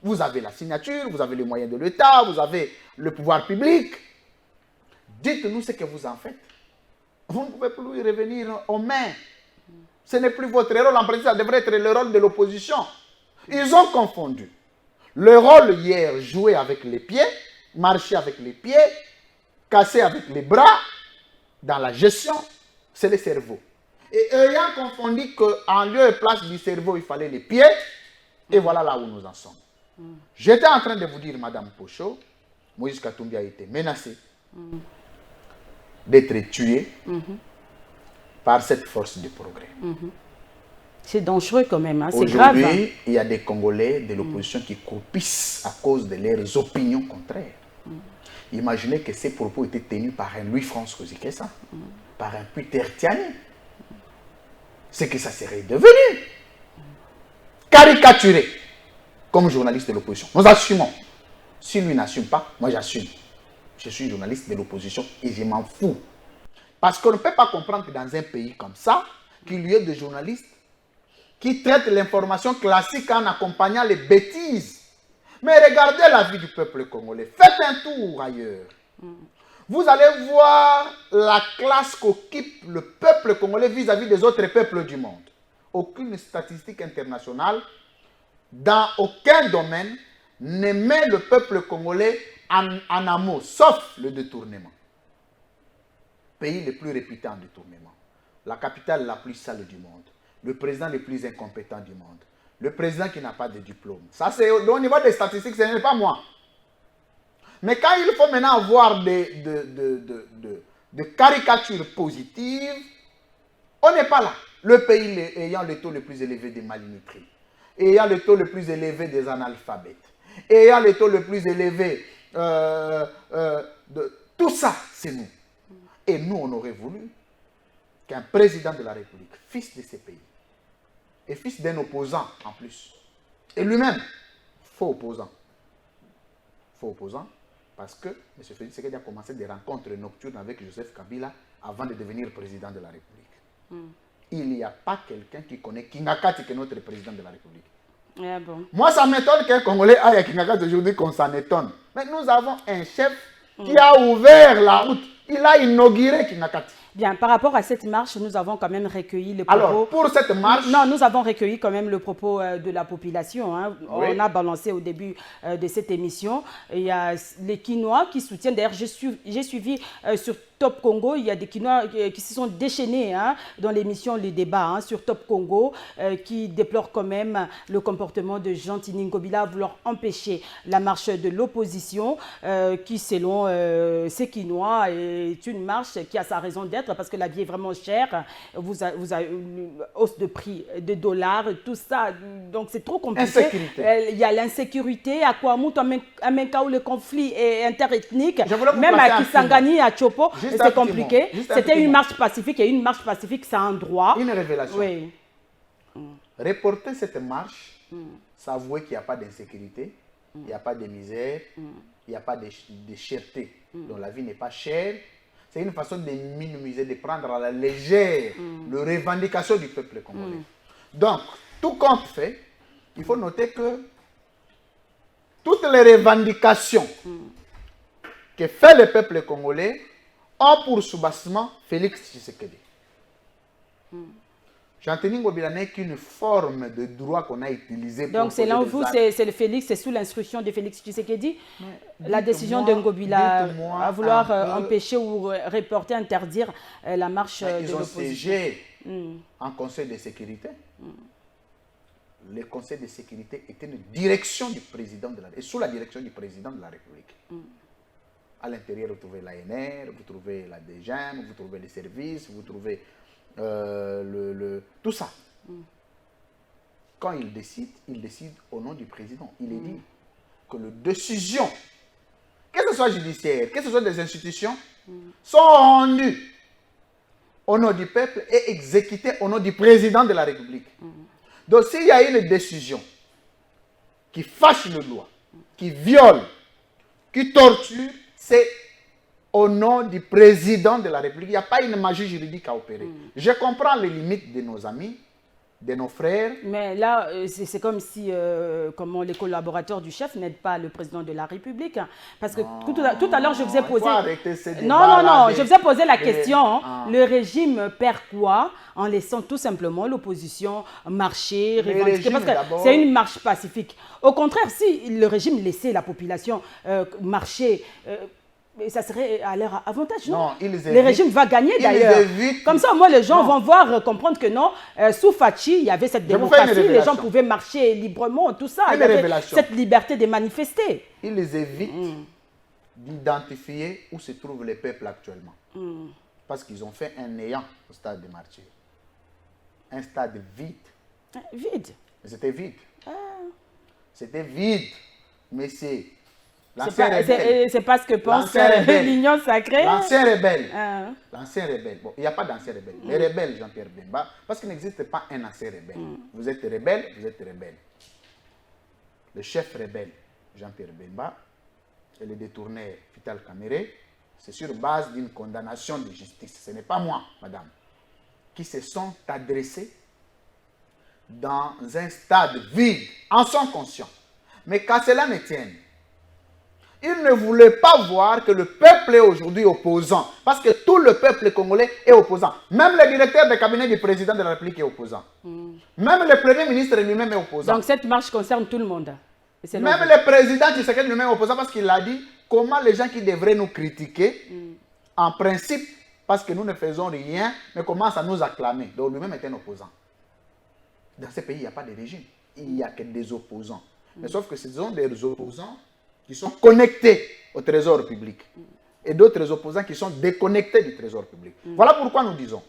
Vous avez la signature, vous avez les moyens de l'État, vous avez le pouvoir public. Dites-nous ce que vous en faites. Vous ne pouvez plus revenir aux mains. Ce n'est plus votre rôle. En principe, ça devrait être le rôle de l'opposition. Ils ont confondu le rôle hier joué avec les pieds, marcher avec les pieds, casser avec les bras, dans la gestion, c'est le cerveau. Et ayant confondu qu'en lieu et place du cerveau, il fallait les pieds, et voilà là où nous en sommes. J'étais en train de vous dire, Madame Pocho, Moïse Katumbi a été menacé d'être tué par cette force de progrès. C'est dangereux quand même, hein? C'est grave. Aujourd'hui, il y a des Congolais de l'opposition qui croupissent à cause de leurs opinions contraires. Imaginez que ces propos étaient tenus par un Louis-François Kozikessa, par un Peter Tiani. C'est que ça serait devenu caricaturé comme journaliste de l'opposition. Nous assumons. Si lui n'assume pas, moi j'assume. Je suis journaliste de l'opposition et je m'en fous. Parce qu'on ne peut pas comprendre que dans un pays comme ça, qu'il y ait des journalistes qui traitent l'information classique en accompagnant les bêtises. Mais regardez la vie du peuple congolais. Faites un tour ailleurs. Vous allez voir la classe qu'occupe le peuple congolais vis-à-vis des autres peuples du monde. Aucune statistique internationale, dans aucun domaine, ne met le peuple congolais en amont, sauf le détournement. Pays le plus réputé en détournement. La capitale la plus sale du monde. Le président le plus incompétent du monde. Le président qui n'a pas de diplôme. Ça, c'est au niveau des statistiques, ce n'est pas moi. Mais quand il faut maintenant avoir des caricatures positives, on n'est pas là. Le pays ayant le taux le plus élevé de maligniterie, ayant le taux le plus élevé des analphabètes, ayant le taux le plus élevé de tout ça, c'est nous. Et nous, on aurait voulu qu'un président de la République, fils de ces pays, et fils d'un opposant en plus, et lui-même, faux opposant. Faux opposant, parce que M. Félix Tshisekedi a commencé des rencontres nocturnes avec Joseph Kabila avant de devenir président de la République. Il n'y a pas quelqu'un qui connaît Kingakati qui est notre président de la République. Ah bon. Moi, ça m'étonne qu'un Congolais aille à Kingakati aujourd'hui qu'on s'en étonne. Mais nous avons un chef qui a ouvert la route. Il a inauguré Kinakati. Bien, par rapport à cette marche, nous avons quand même recueilli le propos... Alors, pour cette marche... Non, nous avons recueilli quand même le propos de la population. Hein. Oui. On a balancé au début de cette émission. Il y a les Quinois qui soutiennent. D'ailleurs, j'ai suivi sur Top Congo, il y a des Quinois qui se sont déchaînés hein, dans l'émission Les Débats hein, sur Top Congo, qui déplorent quand même le comportement de Jean Tini Ngobila à vouloir empêcher la marche de l'opposition, qui selon ces Quinois est une marche qui a sa raison d'être parce que la vie est vraiment chère. Vous avez une hausse de prix de dollars, tout ça, donc c'est trop compliqué. Il y a l'insécurité, à Kouamout, à Menka où le conflit est interethnique, même à Kisangani, à Chopo. C'est compliqué. C'était une marche pacifique et une marche pacifique, c'est un droit. Une révélation. Oui. Reporter cette marche, c'est avouer qu'il n'y a pas d'insécurité, il n'y a pas de misère, il n'y a pas de cherté. Donc la vie n'est pas chère. C'est une façon de minimiser, de prendre à la légère les revendications du peuple congolais. Donc, tout compte fait, il faut noter que toutes les revendications que fait le peuple congolais ont pour soubassement Félix Tshisekedi. Jean-Tini Ngobila n'est qu'une forme de droit qu'on a utilisé pour... Donc, selon vous, c'est le Félix, c'est sous l'instruction de Félix Tshisekedi, la décision de Ngobila à vouloir empêcher ou reporter, interdire la marche de l'opposition. Ils ont siégé en Conseil de sécurité. Le Conseil de sécurité était une direction du président de la République, et sous la direction du président de la République. À l'intérieur, vous trouvez l'ANR, vous trouvez la DGM, vous trouvez les services, vous trouvez tout ça. Quand il décide au nom du président. Il est dit que les décisions, que ce soit judiciaire, que ce soit des institutions, sont rendues au nom du peuple et exécutées au nom du président de la République. Donc s'il y a une décision qui fâche le loi, qui viole, qui torture, c'est au nom du président de la République. Il n'y a pas une magie juridique à opérer. Je comprends les limites de nos amis, de nos frères. Mais là, c'est comme si comment les collaborateurs du chef n'aident pas le président de la République. Hein. Parce que tout à l'heure, je vous ai posé... je vous ai posé la question. Le régime perd quoi en laissant tout simplement l'opposition marcher, revendiquer? Parce que c'est une marche pacifique. Au contraire, si le régime laissait la population marcher... ça serait à leur avantage, non? Le régime va gagner d'ailleurs. Comme ça, au moins, les gens vont voir, comprendre que non, sous Fachi, il y avait cette démocratie, les gens pouvaient marcher librement, tout ça. Il y avait cette liberté de manifester. Ils évitent d'identifier où se trouve le peuple actuellement. Parce qu'ils ont fait un néant au stade de martyrs. Un stade vide. Vide? C'était vide. C'était vide. Mais c'est... C'est pas ce que pense l'Union sacrée. L'ancien rebelle. L'ancien rebelle. Bon, il n'y a pas d'ancien rebelle. Les rebelles, Jean-Pierre Bemba, parce qu'il n'existe pas un ancien rebelle. Vous êtes rebelle, vous êtes rebelle. Le chef rebelle, Jean-Pierre Bemba, et le détourneur Vital Kamerhe, c'est sur base d'une condamnation de justice. Ce n'est pas moi, madame, qui se sont adressés dans un stade vide, en sont conscients. Mais qu'à cela ne tienne, ils ne voulaient pas voir que le peuple est aujourd'hui opposant. Parce que tout le peuple congolais est opposant. Même le directeur de cabinet du président de la République est opposant. Même le premier ministre lui-même est opposant. Donc cette marche concerne tout le monde. Même le président Tshisekedi lui-même est opposant parce qu'il a dit comment les gens qui devraient nous critiquer, en principe, parce que nous ne faisons rien, mais commencent à nous acclamer. Donc lui-même est un opposant. Dans ce pays, il n'y a pas de régime. Il n'y a que des opposants. Mais sauf que ce sont des opposants qui sont connectés au trésor public et d'autres opposants qui sont déconnectés du trésor public. Voilà pourquoi nous disons,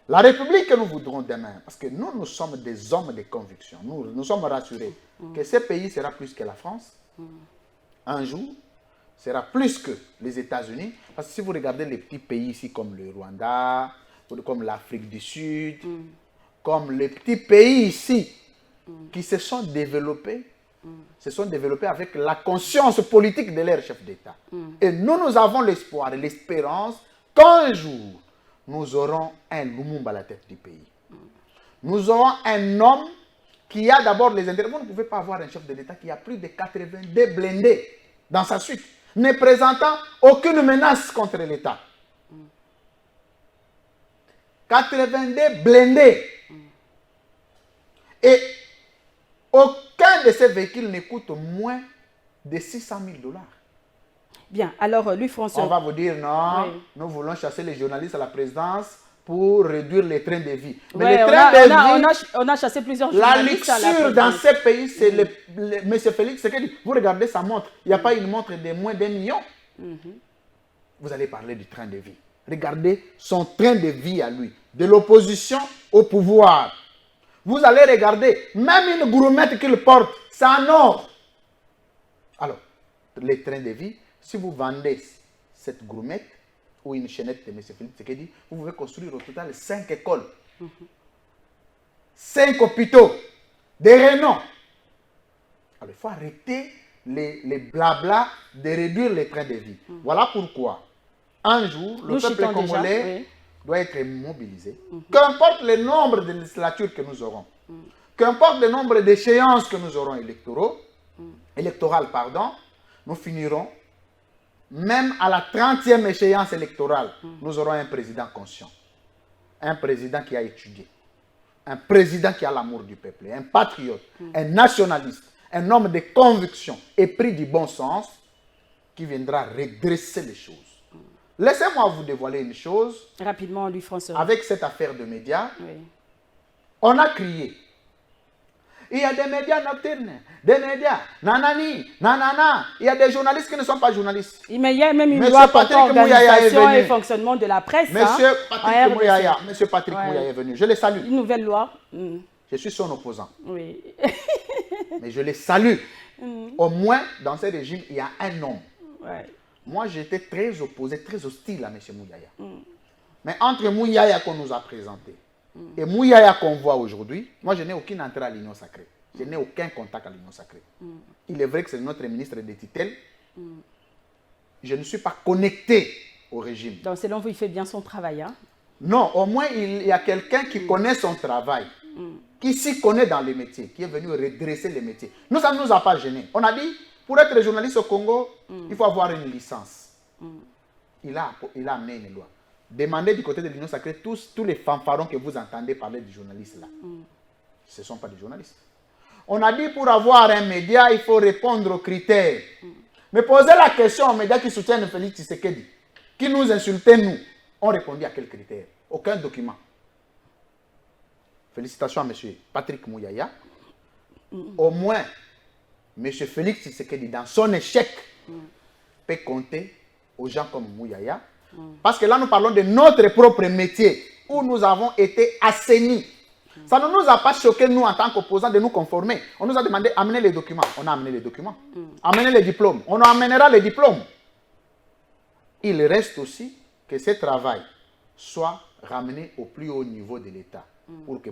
la République que nous voudrons demain, parce que nous sommes des hommes de conviction, nous sommes rassurés que ce pays sera plus que la France, un jour, sera plus que les États-Unis, parce que si vous regardez les petits pays ici comme le Rwanda, comme l'Afrique du Sud, comme les petits pays ici qui se sont développés avec la conscience politique de leur chef d'État. Et nous avons l'espoir et l'espérance qu'un jour, nous aurons un Lumumba à la tête du pays. Nous aurons un homme qui a d'abord les intérêts. Vous ne pouvez pas avoir un chef de l'État qui a plus de 82 blindés dans sa suite. ne présentant aucune menace contre l'État. 82 blindés. Et aucun de ces véhicules ne coûte moins de 600 000 $. Bien, alors Louis-François... On va vous dire non, oui. Nous voulons chasser les journalistes à la présidence pour réduire les trains de vie. Mais ouais, les trains de vie, on a chassé plusieurs la journalistes à la luxure dans ces pays, c'est M. Félix Tshisekedi. Vous regardez sa montre, il n'y a pas une montre de moins d'1 million. Vous allez parler du train de vie. Regardez son train de vie à lui, de l'opposition au pouvoir. Vous allez regarder, même une gourmette qu'il porte, c'est en or. Alors, les trains de vie, si vous vendez cette gourmette ou une chaînette de M. Félix Tshisekedi, vous pouvez construire au total 5 écoles, 5 hôpitaux, des renom. Alors, il faut arrêter les blabla de réduire les trains de vie. Voilà pourquoi, un jour, le peuple congolais doit être mobilisé. Qu'importe le nombre de législatures que nous aurons, qu'importe le nombre d'échéances que nous aurons électorales, nous finirons, même à la 30e échéance électorale, nous aurons un président conscient, un président qui a étudié, un président qui a l'amour du peuple, un patriote, un nationaliste, un homme de conviction épris du bon sens qui viendra redresser les choses. Laissez-moi vous dévoiler une chose. Rapidement, Louis-François. Avec cette affaire de médias, on a crié. Il y a des médias nocturnes, des médias, nanani, nanana. Il y a des journalistes qui ne sont pas journalistes. Mais il y a même une loi pour l'organisation et le fonctionnement de la presse. Monsieur Patrick Mouyaya, Monsieur Patrick Mouyaya est venu. Je le salue. Une nouvelle loi. Je suis son opposant. Oui. Mais je le salue. Au moins, dans ce régime, il y a un homme. Moi, j'étais très opposé, très hostile à M. Mouyaya. Mais entre Mouyaya qu'on nous a présenté et Mouyaya qu'on voit aujourd'hui, moi, je n'ai aucune entrée à l'Union sacrée. Je n'ai aucun contact à l'Union sacrée. Il est vrai que c'est notre ministre de tutelle. Je ne suis pas connecté au régime. Donc, selon vous, il fait bien son travail, hein? Non, au moins, il y a quelqu'un qui connaît son travail, qui s'y connaît dans les métiers, qui est venu redresser les métiers. Nous, ça ne nous a pas gênés. On a dit, pour être journaliste au Congo, il faut avoir une licence. Il a amené une loi. Demandez du côté de l'Union sacrée tous les fanfarons que vous entendez parler de journalistes là. Ce ne sont pas des journalistes. On a dit pour avoir un média, il faut répondre aux critères. Mais posez la question aux médias qui soutiennent Félix Tshisekedi, qui nous insultaient nous. On répondit à quels critères? Aucun document. Félicitations à M. Patrick Mouyaya. Au moins, M. Félix Tshisekedi, dans son échec, peut compter aux gens comme Mouyaya. Parce que là, nous parlons de notre propre métier, où nous avons été assainis. Ça ne nous a pas choqué, nous, en tant qu'opposants, de nous conformer. On nous a demandé d'amener les documents. On a amené les documents. Amener les diplômes. On amènera les diplômes. Il reste aussi que ce travail soit ramené au plus haut niveau de l'État.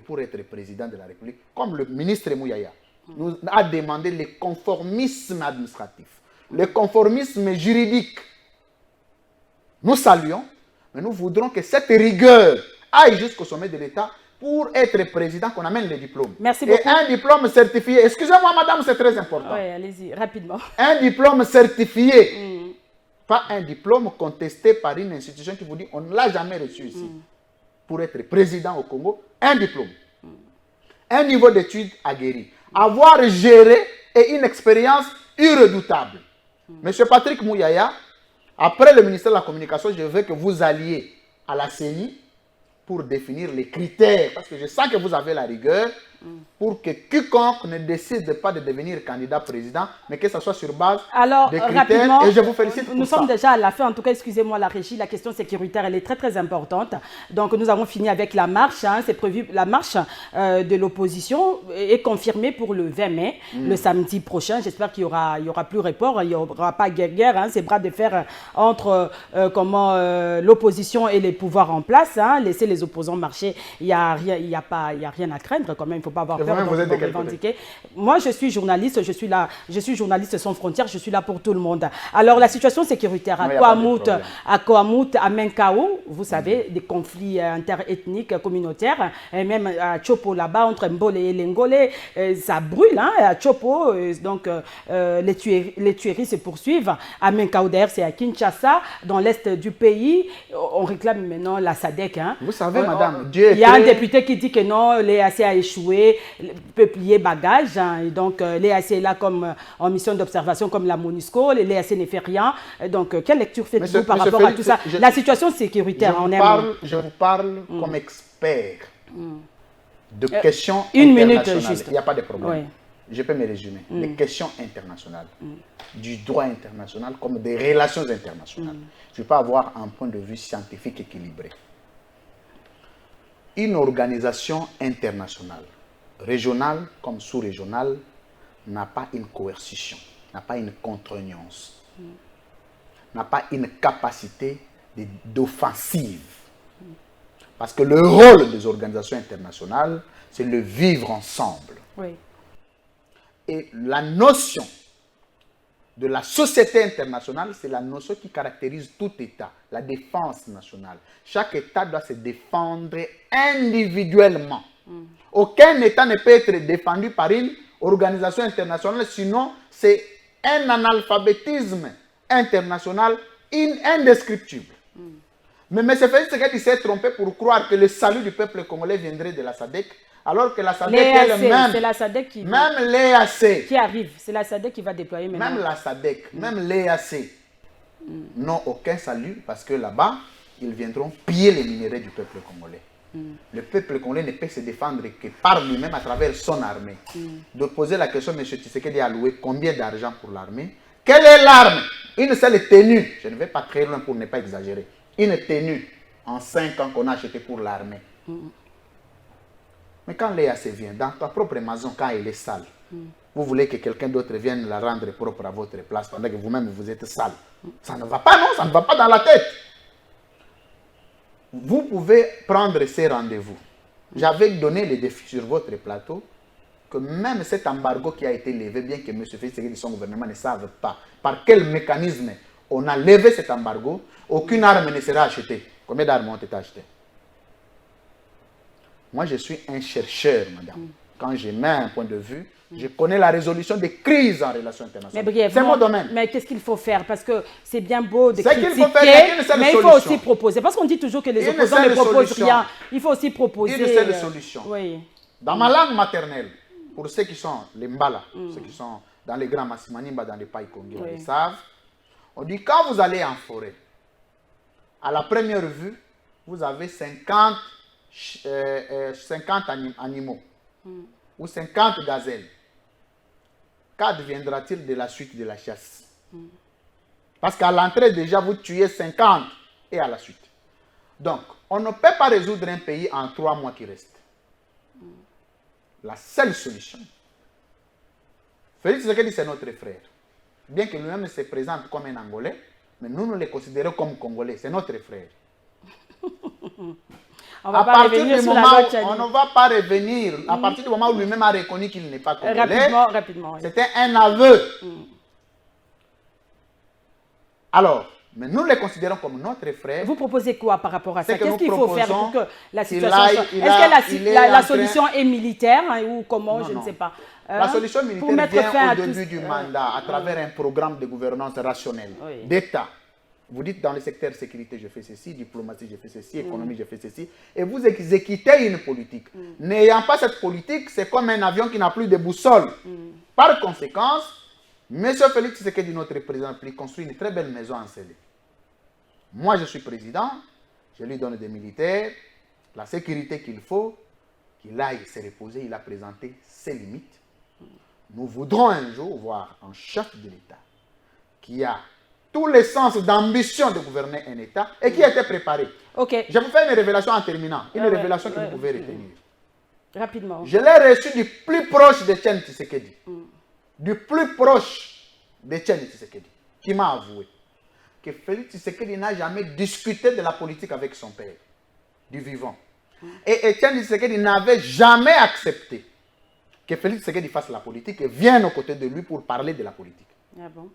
Pour être président de la République, comme le ministre Mouyaya nous a demandé le conformisme administratif, le conformisme juridique. Nous saluons, mais nous voudrons que cette rigueur aille jusqu'au sommet de l'État pour être président, qu'on amène les diplômes. Merci beaucoup. Et un diplôme certifié. Excusez-moi, madame, c'est très important. Oui, allez-y, rapidement. Un diplôme certifié. Pas un diplôme contesté par une institution qui vous dit on ne l'a jamais reçu ici. Pour être président au Congo, un diplôme. Un niveau d'études aguerri. Avoir géré et une expérience irrédoutable. Monsieur Patrick Mouyaya, après le ministère de la Communication, je veux que vous alliez à la CENI pour définir les critères. Parce que je sens que vous avez la rigueur pour que quiconque ne décide pas de devenir candidat président, mais que ce soit sur base des critères. Et je vous félicite pour ça. Nous sommes déjà à la fin. En tout cas, excusez-moi la régie, la question sécuritaire, elle est très très importante. Donc nous avons fini avec la marche. C'est prévu, la marche de l'opposition est confirmée pour le 20 mai, le samedi prochain. J'espère qu'il y aura plus report, il n'y aura pas guerre. Ces bras de fer entre l'opposition et les pouvoirs en place. Laisser les opposants marcher, il n'y a rien à craindre quand même. Il faut faut pas avoir Et peur vous-même, vous êtes de quel revendiquer. Moi, je suis journaliste, je suis journaliste sans frontières, je suis là pour tout le monde. Alors, la situation sécuritaire à Koamout, à Menkao, vous savez, des conflits interethniques, communautaires, et même à Chopo là-bas, entre Mbole et Lengole, ça brûle, hein, à Chopo, donc les tueries se poursuivent. À Menkao, d'ailleurs, c'est à Kinshasa, dans l'est du pays. On réclame maintenant la SADC. Hein. Vous savez, madame, il y a un député qui dit que non, l'EAC a échoué, peut plier bagage. Hein, et donc, l'EAC est là comme en mission d'observation comme la MONUSCO. L'EAC ne fait rien. Donc, quelle lecture faites-vous par rapport à tout ça? La situation sécuritaire en elle-même. Je vous parle comme expert de questions une minute internationales. juste. Il n'y a pas de problème. Oui. Je peux me résumer. Les questions internationales, du droit international comme des relations internationales. Je peux avoir un point de vue scientifique équilibré. Une organisation internationale, régionale comme sous-régionale, n'a pas une coercition, n'a pas une contraignance, n'a pas une capacité d'offensive. Parce que le rôle des organisations internationales, c'est le vivre ensemble. Oui. Et la notion de la société internationale, c'est la notion qui caractérise tout État, la défense nationale. Chaque État doit se défendre individuellement. Aucun État ne peut être défendu par une organisation internationale, sinon c'est un analphabétisme international indescriptible. Mais M. Félix Tshisekedi s'est trompé pour croire que le salut du peuple congolais viendrait de la SADC, alors que la SADC est le même. C'est la SADC qui arrive. C'est la SADC qui va déployer maintenant. Même la SADC, même l'EAC n'ont aucun salut parce que là-bas, ils viendront piller les minéraux du peuple congolais. Le peuple congolais ne peut se défendre que par lui-même à travers son armée. De poser la question, M. Tshisekedi a alloué combien d'argent pour l'armée? Quelle est l'arme? Une seule tenue. Je ne vais pas très loin pour ne pas exagérer. Une tenue en 5 ans qu'on a acheté pour l'armée. Mais quand l'EAC vient, dans ta propre maison, quand elle est sale, vous voulez que quelqu'un d'autre vienne la rendre propre à votre place pendant que vous-même vous êtes sale. Ça ne va pas, non? Ça ne va pas dans la tête. Vous pouvez prendre ces rendez-vous. J'avais donné le défi sur votre plateau que même cet embargo qui a été levé, bien que M. Félix et son gouvernement ne savent pas par quel mécanisme on a levé cet embargo, aucune arme ne sera achetée. Combien d'armes ont été achetées? Moi, je suis un chercheur, madame. Quand je mets un point de vue, je connais la résolution des crises en relations internationales. C'est mon domaine. Mais qu'est-ce qu'il faut faire? Parce que c'est bien beau de critiquer, mais il faut aussi proposer. Parce qu'on dit toujours que les opposants ne proposent rien. Il faut aussi proposer. Une seule solution. Oui. Dans ma langue maternelle, pour ceux qui sont les Mbala, ceux qui sont dans les grands Massimanimba, dans les Paï Congolais, ils savent, on dit quand vous allez en forêt, à la première vue, vous avez 50 animaux ou 50 gazelles. Qu'adviendra-t-il de la suite de la chasse? Parce qu'à l'entrée, déjà, vous tuez 50 et à la suite. Donc, on ne peut pas résoudre un pays en 3 mois qui restent. La seule solution, Félix Tshisekedi, c'est notre frère. Bien que lui-même se présente comme un Angolais, mais nous le considérons comme Congolais. C'est notre frère. On ne va pas revenir. À partir du moment où lui-même a reconnu qu'il n'est pas Congolais, rapidement, oui. C'était un aveu. Alors, mais nous le considérons comme notre frère. Vous proposez quoi par rapport à ça? Qu'est-ce qu'il faut faire pour que la situation change? Est-ce que la solution est militaire ou comment? Je ne sais pas. La solution militaire vient au début du mandat à travers un programme de gouvernance rationnelle d'État. Vous dites dans le secteur sécurité, je fais ceci, diplomatie, je fais ceci, économie, je fais ceci. Et vous exécutez une politique. N'ayant pas cette politique, c'est comme un avion qui n'a plus de boussole. Par conséquent, M. Félix Tshisekedi, notre président, il construit une très belle maison en Célé. Moi, je suis président, je lui donne des militaires, la sécurité qu'il faut, qu'il aille se reposer. Il a présenté ses limites. Nous voudrons un jour voir un chef de l'État qui a tous les sens d'ambition de gouverner un État et qui a été préparé. Okay. Je vous fais une révélation en terminant. Une révélation que vous pouvez retenir. Rapidement. Je l'ai reçu du plus proche de Etienne Tshisekedi. Du plus proche de Etienne Tshisekedi. Qui m'a avoué que Félix Tshisekedi n'a jamais discuté de la politique avec son père, du vivant. Et Etienne Tshisekedi n'avait jamais accepté que Félix Tshisekedi fasse la politique et vienne aux côtés de lui pour parler de la politique. Ah bon?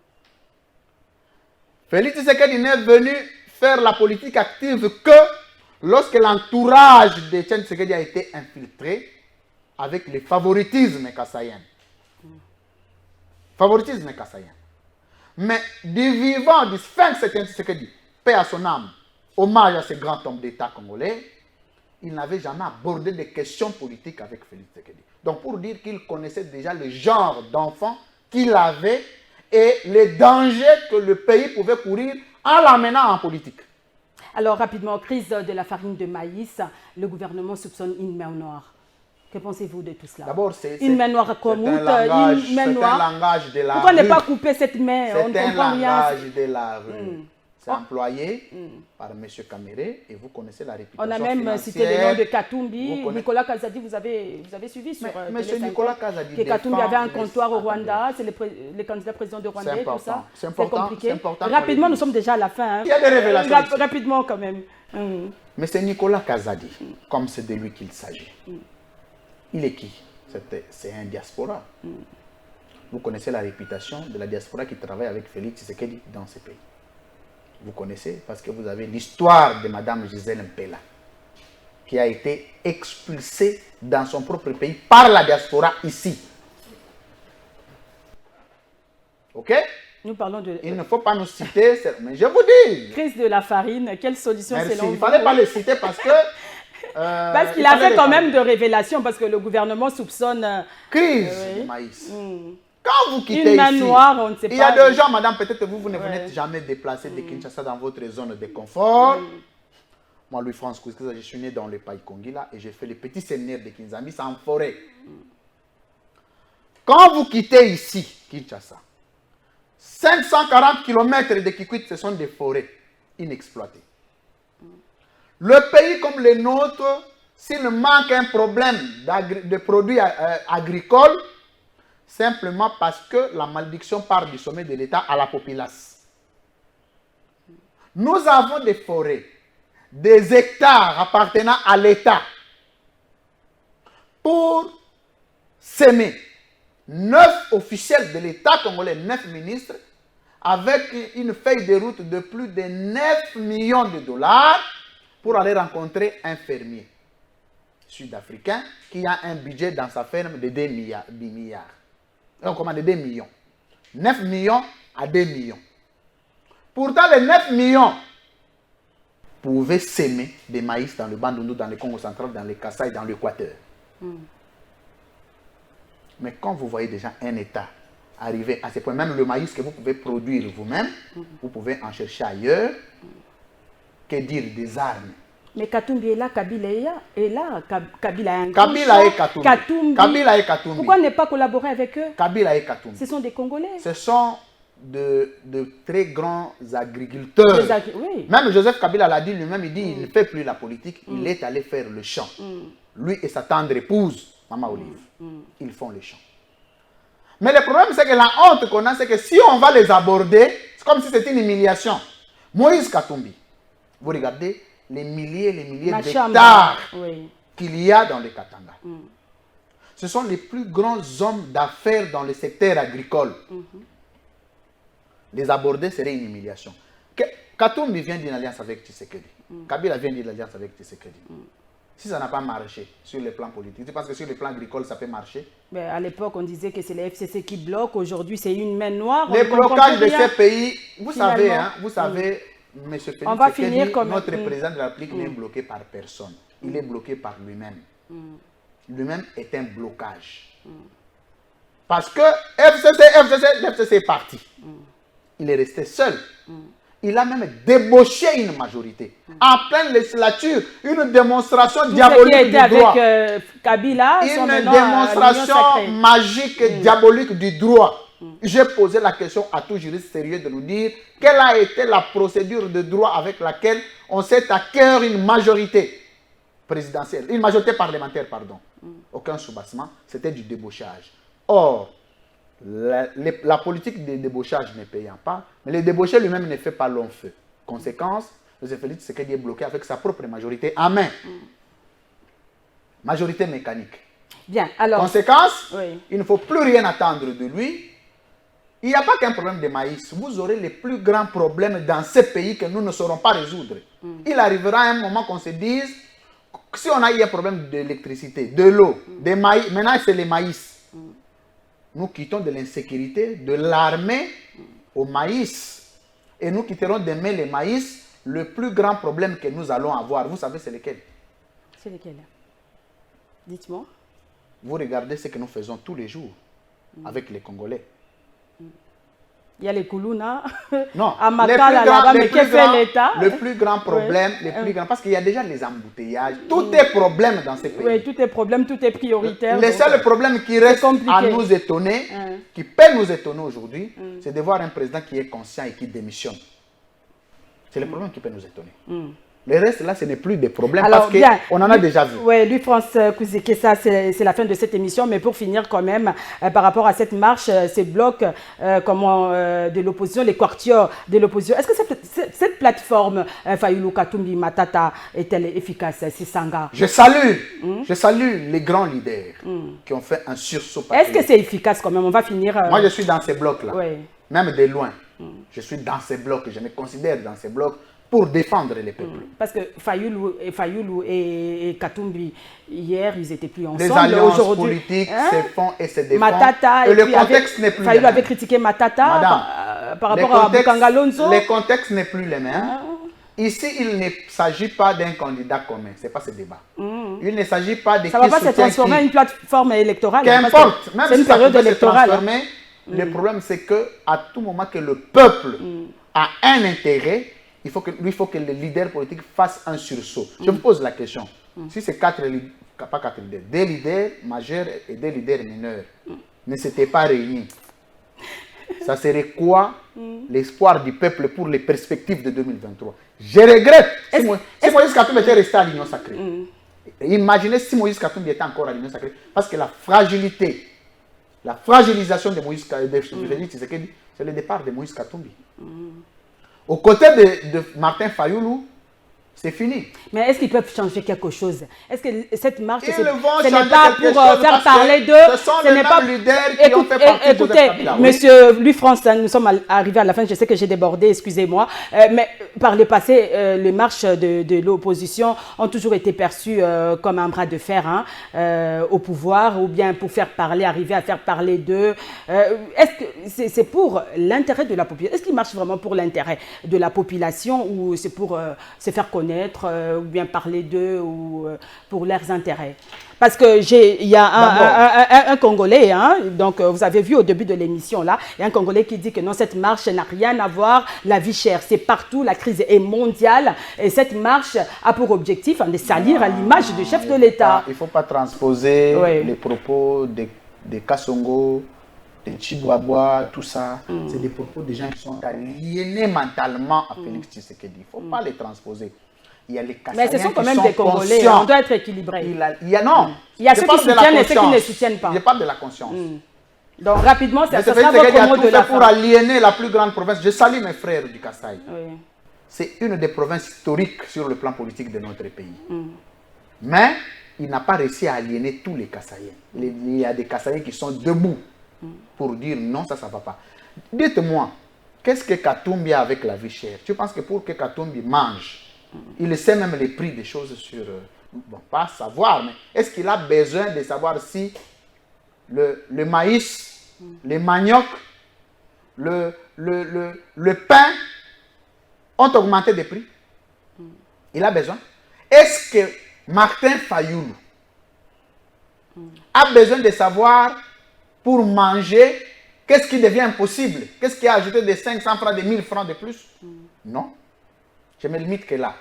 Félix Tshisekedi n'est venu faire la politique active que lorsque l'entourage de Etienne Tshisekedi a été infiltré avec le favoritisme kassaïen. Favoritisme kassaïen. Mais du vivant du sphinx Etienne Tshisekedi, paix à son âme, hommage à ce grand homme d'État congolais, il n'avait jamais abordé des questions politiques avec Félix Tshisekedi. Donc pour dire qu'il connaissait déjà le genre d'enfant qu'il avait et les dangers que le pays pouvait courir en l'amenant en politique. Alors rapidement, crise de la farine de maïs, le gouvernement soupçonne une main noire. Que pensez-vous de tout cela? D'abord, c'est une main noire comme une main noire. Un langage de la Pourquoi rue. ne pas couper cette main? On ne comprend rien. C'est un langage de la rue. C'est employé par M. Kamere et vous connaissez la réputation. On a même cité le nom de Katumbi. Nicolas Kazadi, vous avez suivi sur M. Nicolas Kazadi. Que Katumbi avait un comptoir au Rwanda, c'est le candidat président de Rwanda et tout ça. C'est compliqué. Rapidement, nous sommes déjà à la fin. Il y a des révélations. Rapidement quand même. Mais c'est Nicolas Kazadi, comme c'est de lui qu'il s'agit. Il est qui? C'est un diaspora. Vous connaissez la réputation de la diaspora qui travaille avec Félix Tshisekedi dans ce pays. Vous connaissez parce que vous avez l'histoire de Mme Gisèle Mpela qui a été expulsée dans son propre pays par la diaspora ici. Ok? Nous parlons de... Il ne faut pas nous citer, mais je vous dis. Crise de la farine, quelle solution selon vous? Il ne fallait pas le citer parce que... parce qu'il a fait quand même de révélations, parce que le gouvernement soupçonne... Crise du maïs. Quand vous quittez une main ici, noire, on ne sait pas. Il y a des gens, madame, peut-être vous ne venez jamais déplacer de Kinshasa dans votre zone de confort. Moi, Louis-France Kouskouza, je suis né dans le pays Kongila et j'ai fait le petit séminaire de Kinzambi, c'est en forêt. Quand vous quittez ici, Kinshasa, 540 km de Kikwit, ce sont des forêts inexploitées. Le pays comme le nôtre, s'il manque un problème de produits agricoles, simplement parce que la malédiction part du sommet de l'État à la populace. Nous avons des forêts, des hectares appartenant à l'État pour s'aimer. 9 officiels de l'État congolais, 9 ministres, avec une feuille de route de plus de 9 millions de dollars pour aller rencontrer un fermier sud-africain qui a un budget dans sa ferme de 10 milliards. Donc, on a 2 millions. 9 millions à 2 millions. Pourtant, les 9 millions pouvaient s'aimer des maïs dans le Bandundu, dans le Congo central, dans le Kasaï, dans l'Équateur. Mais quand vous voyez déjà un État arriver à ce point, même le maïs que vous pouvez produire vous-même, vous pouvez en chercher ailleurs. Que dire des armes? Mais Katumbi est là, Kabila est là. Kabila est un Kabila et Katumbi. Kabila et Katumbi. Pourquoi ne pas collaborer avec eux? Kabila et Katumbi. Ce sont des Congolais. Ce sont de très grands agriculteurs. Oui. Même Joseph Kabila l'a dit lui-même, il dit il ne fait plus la politique, il est allé faire le champ. Lui et sa tendre épouse, Maman Olive, ils font le champ. Mais le problème, c'est que la honte qu'on a, c'est que si on va les aborder, c'est comme si c'était une humiliation. Moïse Katumbi, vous regardez les milliers d'hectares qu'il y a dans les Katanga. Ce sont les plus grands hommes d'affaires dans le secteur agricole. Les aborder serait une humiliation. Katumbi vient d'une alliance avec Tshisekedi. Kabila vient d'une alliance avec Tshisekedi. Si ça n'a pas marché sur le plan politique, c'est parce que sur le plan agricole, ça peut marcher. Mais à l'époque, on disait que c'est les FCC qui bloquent. Aujourd'hui, c'est une main noire. Les blocages de ces pays, vous savez, M. Félix Tshisekedi, notre président de la République, n'est bloqué par personne. Il est bloqué par lui-même. Lui-même est un blocage. Parce que l'FCC est parti. Il est resté seul. Il a même débauché une majorité. En pleine législature, une démonstration diabolique du droit. Avec Kabila, une démonstration magique, diabolique du droit. J'ai posé la question à tout juriste sérieux de nous dire quelle a été la procédure de droit avec laquelle on s'est à cœur une majorité présidentielle, une majorité parlementaire, pardon. Aucun soubassement, c'était du débauchage. Or, la politique de débauchage ne payant pas, mais le débauché lui-même ne fait pas long feu. Conséquence, M. Félix Tshisekedi est bloqué avec sa propre majorité en main. Majorité mécanique. Bien, alors... Conséquence, oui. il ne faut plus rien attendre de lui. Il n'y a pas qu'un problème de maïs. Vous aurez les plus grands problèmes dans ce pays que nous ne saurons pas résoudre. Il arrivera un moment qu'on se dise, si on a eu un problème d'électricité, de l'eau, des maïs, maintenant c'est les maïs. Nous quittons de l'insécurité, de l'armée au maïs. Et nous quitterons demain les maïs. Le plus grand problème que nous allons avoir, vous savez c'est lequel? C'est lequel? Dites-moi. Vous regardez ce que nous faisons tous les jours avec les Congolais. Il y a les Koulouna, non, à Makala là-bas, mais que fait l'État? Le plus grand problème, parce qu'il y a déjà les embouteillages, tout est problème dans ces pays. Oui, tout est problème, tout est prioritaire. Le seul problème qui reste à nous étonner, qui peut nous étonner aujourd'hui, c'est de voir un président qui est conscient et qui démissionne. C'est le problème qui peut nous étonner. Le reste, là, ce n'est plus des problèmes. Alors, parce qu'on en a déjà vu. Oui, Louis-France Kouziki, ça, c'est la fin de cette émission. Mais pour finir, quand même, par rapport à cette marche, ces blocs de l'opposition, les quartiers de l'opposition, est-ce que cette plateforme, Fayulu Katumbi Matata, est-elle efficace, Sisanga? Je salue les grands leaders qui ont fait un sursaut patriotique. Est-ce que c'est efficace quand même? On va finir. Moi, je suis dans ces blocs-là. Oui. Même de loin. Je suis dans ces blocs. Je me considère dans ces blocs pour défendre les peuples. Parce que Fayulu et Katumbi, hier, ils étaient plus ensemble. Les alliances politiques se font et se défendent. Matata, et le contexte n'est plus le même. Fayulu avait critiqué Matata par rapport à Bukangalonzo. Le contexte n'est plus le même. Ici, il ne s'agit pas d'un candidat commun. Ce n'est pas ce débat. Il ne s'agit pas de... Ça ne va pas se transformer en une plateforme électorale. Qu'importe. Même c'est une période électorale. Le problème, c'est qu'à tout moment que le peuple a un intérêt, il faut que les leaders politiques fassent un sursaut. Je me pose la question. Si ces deux leaders majeurs et deux leaders mineurs ne s'étaient pas réunis, ça serait quoi l'espoir du peuple pour les perspectives de 2023? Je regrette si Moïse Katumbi était resté à l'Union sacrée. Imaginez si Moïse Katumbi était encore à l'Union sacrée. Parce que la fragilisation de Moïse Katumbi, c'est le départ de Moïse Katumbi. Aux côtés de Martin Fayulu, c'est fini. Mais est-ce qu'ils peuvent changer quelque chose? Est-ce que cette marche, ce n'est changer pas pour faire parler d'eux? Ce sont les mêmes leaders qui ont fait partie de Écoutez, monsieur Louis-France, nous sommes arrivés à la fin. Je sais que j'ai débordé, excusez-moi. Mais par le passé, les marches de l'opposition ont toujours été perçues comme un bras de fer au pouvoir, ou bien pour faire parler, arriver à faire parler d'eux. Est-ce que c'est pour l'intérêt de la population? Est-ce qu'ils marchent vraiment pour l'intérêt de la population, ou c'est pour se faire connaître, ou bien parler d'eux, ou pour leurs intérêts? Parce que il y a un Congolais, donc vous avez vu au début de l'émission là, il y a un Congolais qui dit que non, cette marche n'a rien à voir, la vie chère, c'est partout, la crise est mondiale, et cette marche a pour objectif de salir à l'image du chef de l'État. Il ne faut pas transposer les propos de Kassongo, de Chibouaboua, tout ça. C'est des propos de gens qui sont aliénés mentalement à Félix Tshisekedi. Il ne faut pas les transposer. Il y a les Kassaïens. Mais ce sont quand même des Congolais, on doit être équilibré. Il y a ceux qui soutiennent et ceux qui ne soutiennent pas. Je parle de la conscience. Donc rapidement, ça sera votre mot de la fin. Pour aliéner la plus grande province. Je salue mes frères du Kasaï. C'est une des provinces historiques sur le plan politique de notre pays. Mais il n'a pas réussi à aliéner tous les Kassaïens. Il y a des Kassaïens qui sont debout pour dire non, ça ne va pas. Dites-moi, qu'est-ce que Katumbi a avec la vie chère? Tu penses que pour que Katumbi mange, il sait même les prix des choses sur... Bon, pas savoir, mais est-ce qu'il a besoin de savoir si le maïs, les maniocs, le pain ont augmenté de prix? Il a besoin. Est-ce que Martin Fayulu a besoin de savoir pour manger qu'est-ce qui devient impossible? Qu'est-ce qui a ajouté de 500 francs, de 1000 francs de plus? Non. Je me limite que là.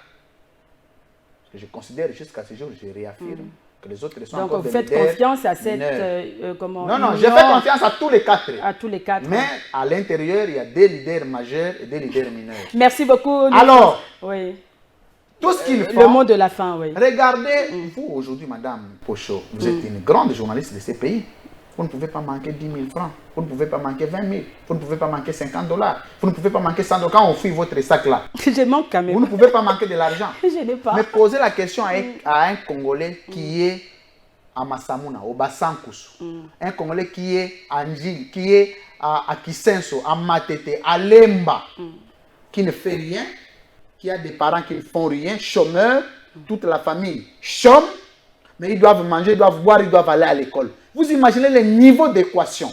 Parce que je considère jusqu'à ce jour, je réaffirme que les autres sont encore des leaders. Donc vous faites confiance à cette... non, je fais confiance à tous les quatre. À tous les quatre. Mais à l'intérieur, il y a des leaders majeurs et des leaders mineurs. Merci beaucoup. Alors, oui. Tout ce qu'ils font... Le mot de la fin, oui. Regardez, vous aujourd'hui, Madame Pochot, vous êtes une grande journaliste de ces pays. Vous ne pouvez pas manquer 10 000 francs. Vous ne pouvez pas manquer 20 000. Vous ne pouvez pas manquer 50 $. Vous ne pouvez pas manquer 100 $. Quand on fouille votre sac là. Je manque quand même. Vous ne pouvez pas manquer de l'argent. Je n'ai pas. Mais posez la question à un Congolais qui est à Massamuna, au Bassankusu. Un Congolais qui est à Njil, qui est à Kisenso, à Matete, à Lemba, qui ne fait rien, qui a des parents qui ne font rien, chômeurs, toute la famille chôme, mais ils doivent manger, ils doivent boire, ils doivent aller à l'école. Vous imaginez le niveau d'équation.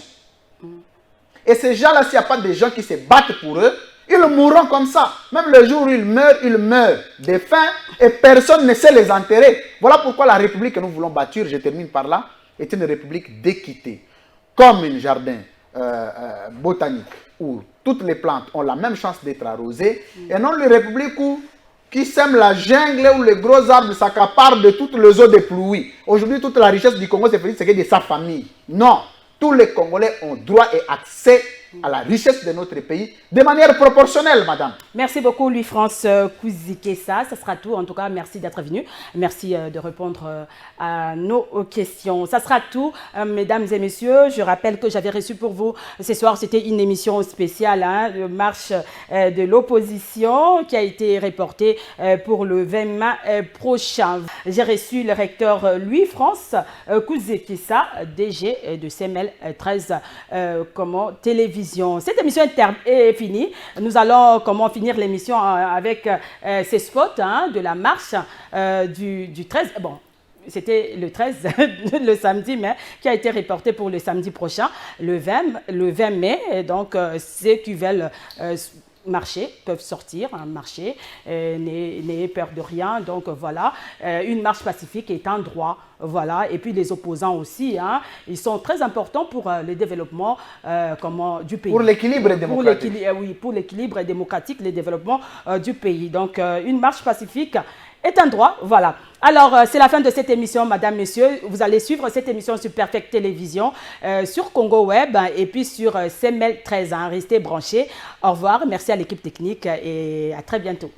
Et ces gens-là, s'il n'y a pas des gens qui se battent pour eux, ils mourront comme ça. Même le jour où ils meurent de faim et personne ne sait les enterrer. Voilà pourquoi la République que nous voulons bâtir, je termine par là, est une République d'équité. Comme un jardin botanique où toutes les plantes ont la même chance d'être arrosées, et non une République qui sème la jungle où les gros arbres s'accaparent de toutes les eaux de pluie. Aujourd'hui, toute la richesse du Congo, c'est de sa famille. Non. Tous les Congolais ont droit et accès à la richesse de notre pays de manière proportionnelle, madame. Merci beaucoup, Louis-France Kouzikessa. Ça sera tout. En tout cas, merci d'être venu. Merci de répondre à nos questions. Ça sera tout, mesdames et messieurs. Je rappelle que j'avais reçu pour vous ce soir, c'était une émission spéciale, de marche de l'opposition qui a été reportée pour le 20 mai prochain. J'ai reçu le recteur Louis-France Kouzikessa, DG de CML 13 télévision. Cette émission est finie. Nous allons finir l'émission avec ces spots de la marche du 13. Bon, c'était le 13, le samedi, mais qui a été reporté pour le samedi prochain, le 20 mai. Et donc, ceux qui veulent marcher peuvent sortir, marcher, n'ayez peur de rien. Donc voilà, une marche pacifique est un droit. Voilà, et puis les opposants aussi, ils sont très importants pour le développement du pays. Pour l'équilibre démocratique. Pour l'équilibre démocratique, le développement du pays. Donc une marche pacifique est un droit, voilà. Alors, c'est la fin de cette émission, madame, messieurs. Vous allez suivre cette émission sur Perfect Télévision, sur Congo Web et puis sur CML 13. Restez branchés. Au revoir. Merci à l'équipe technique et à très bientôt.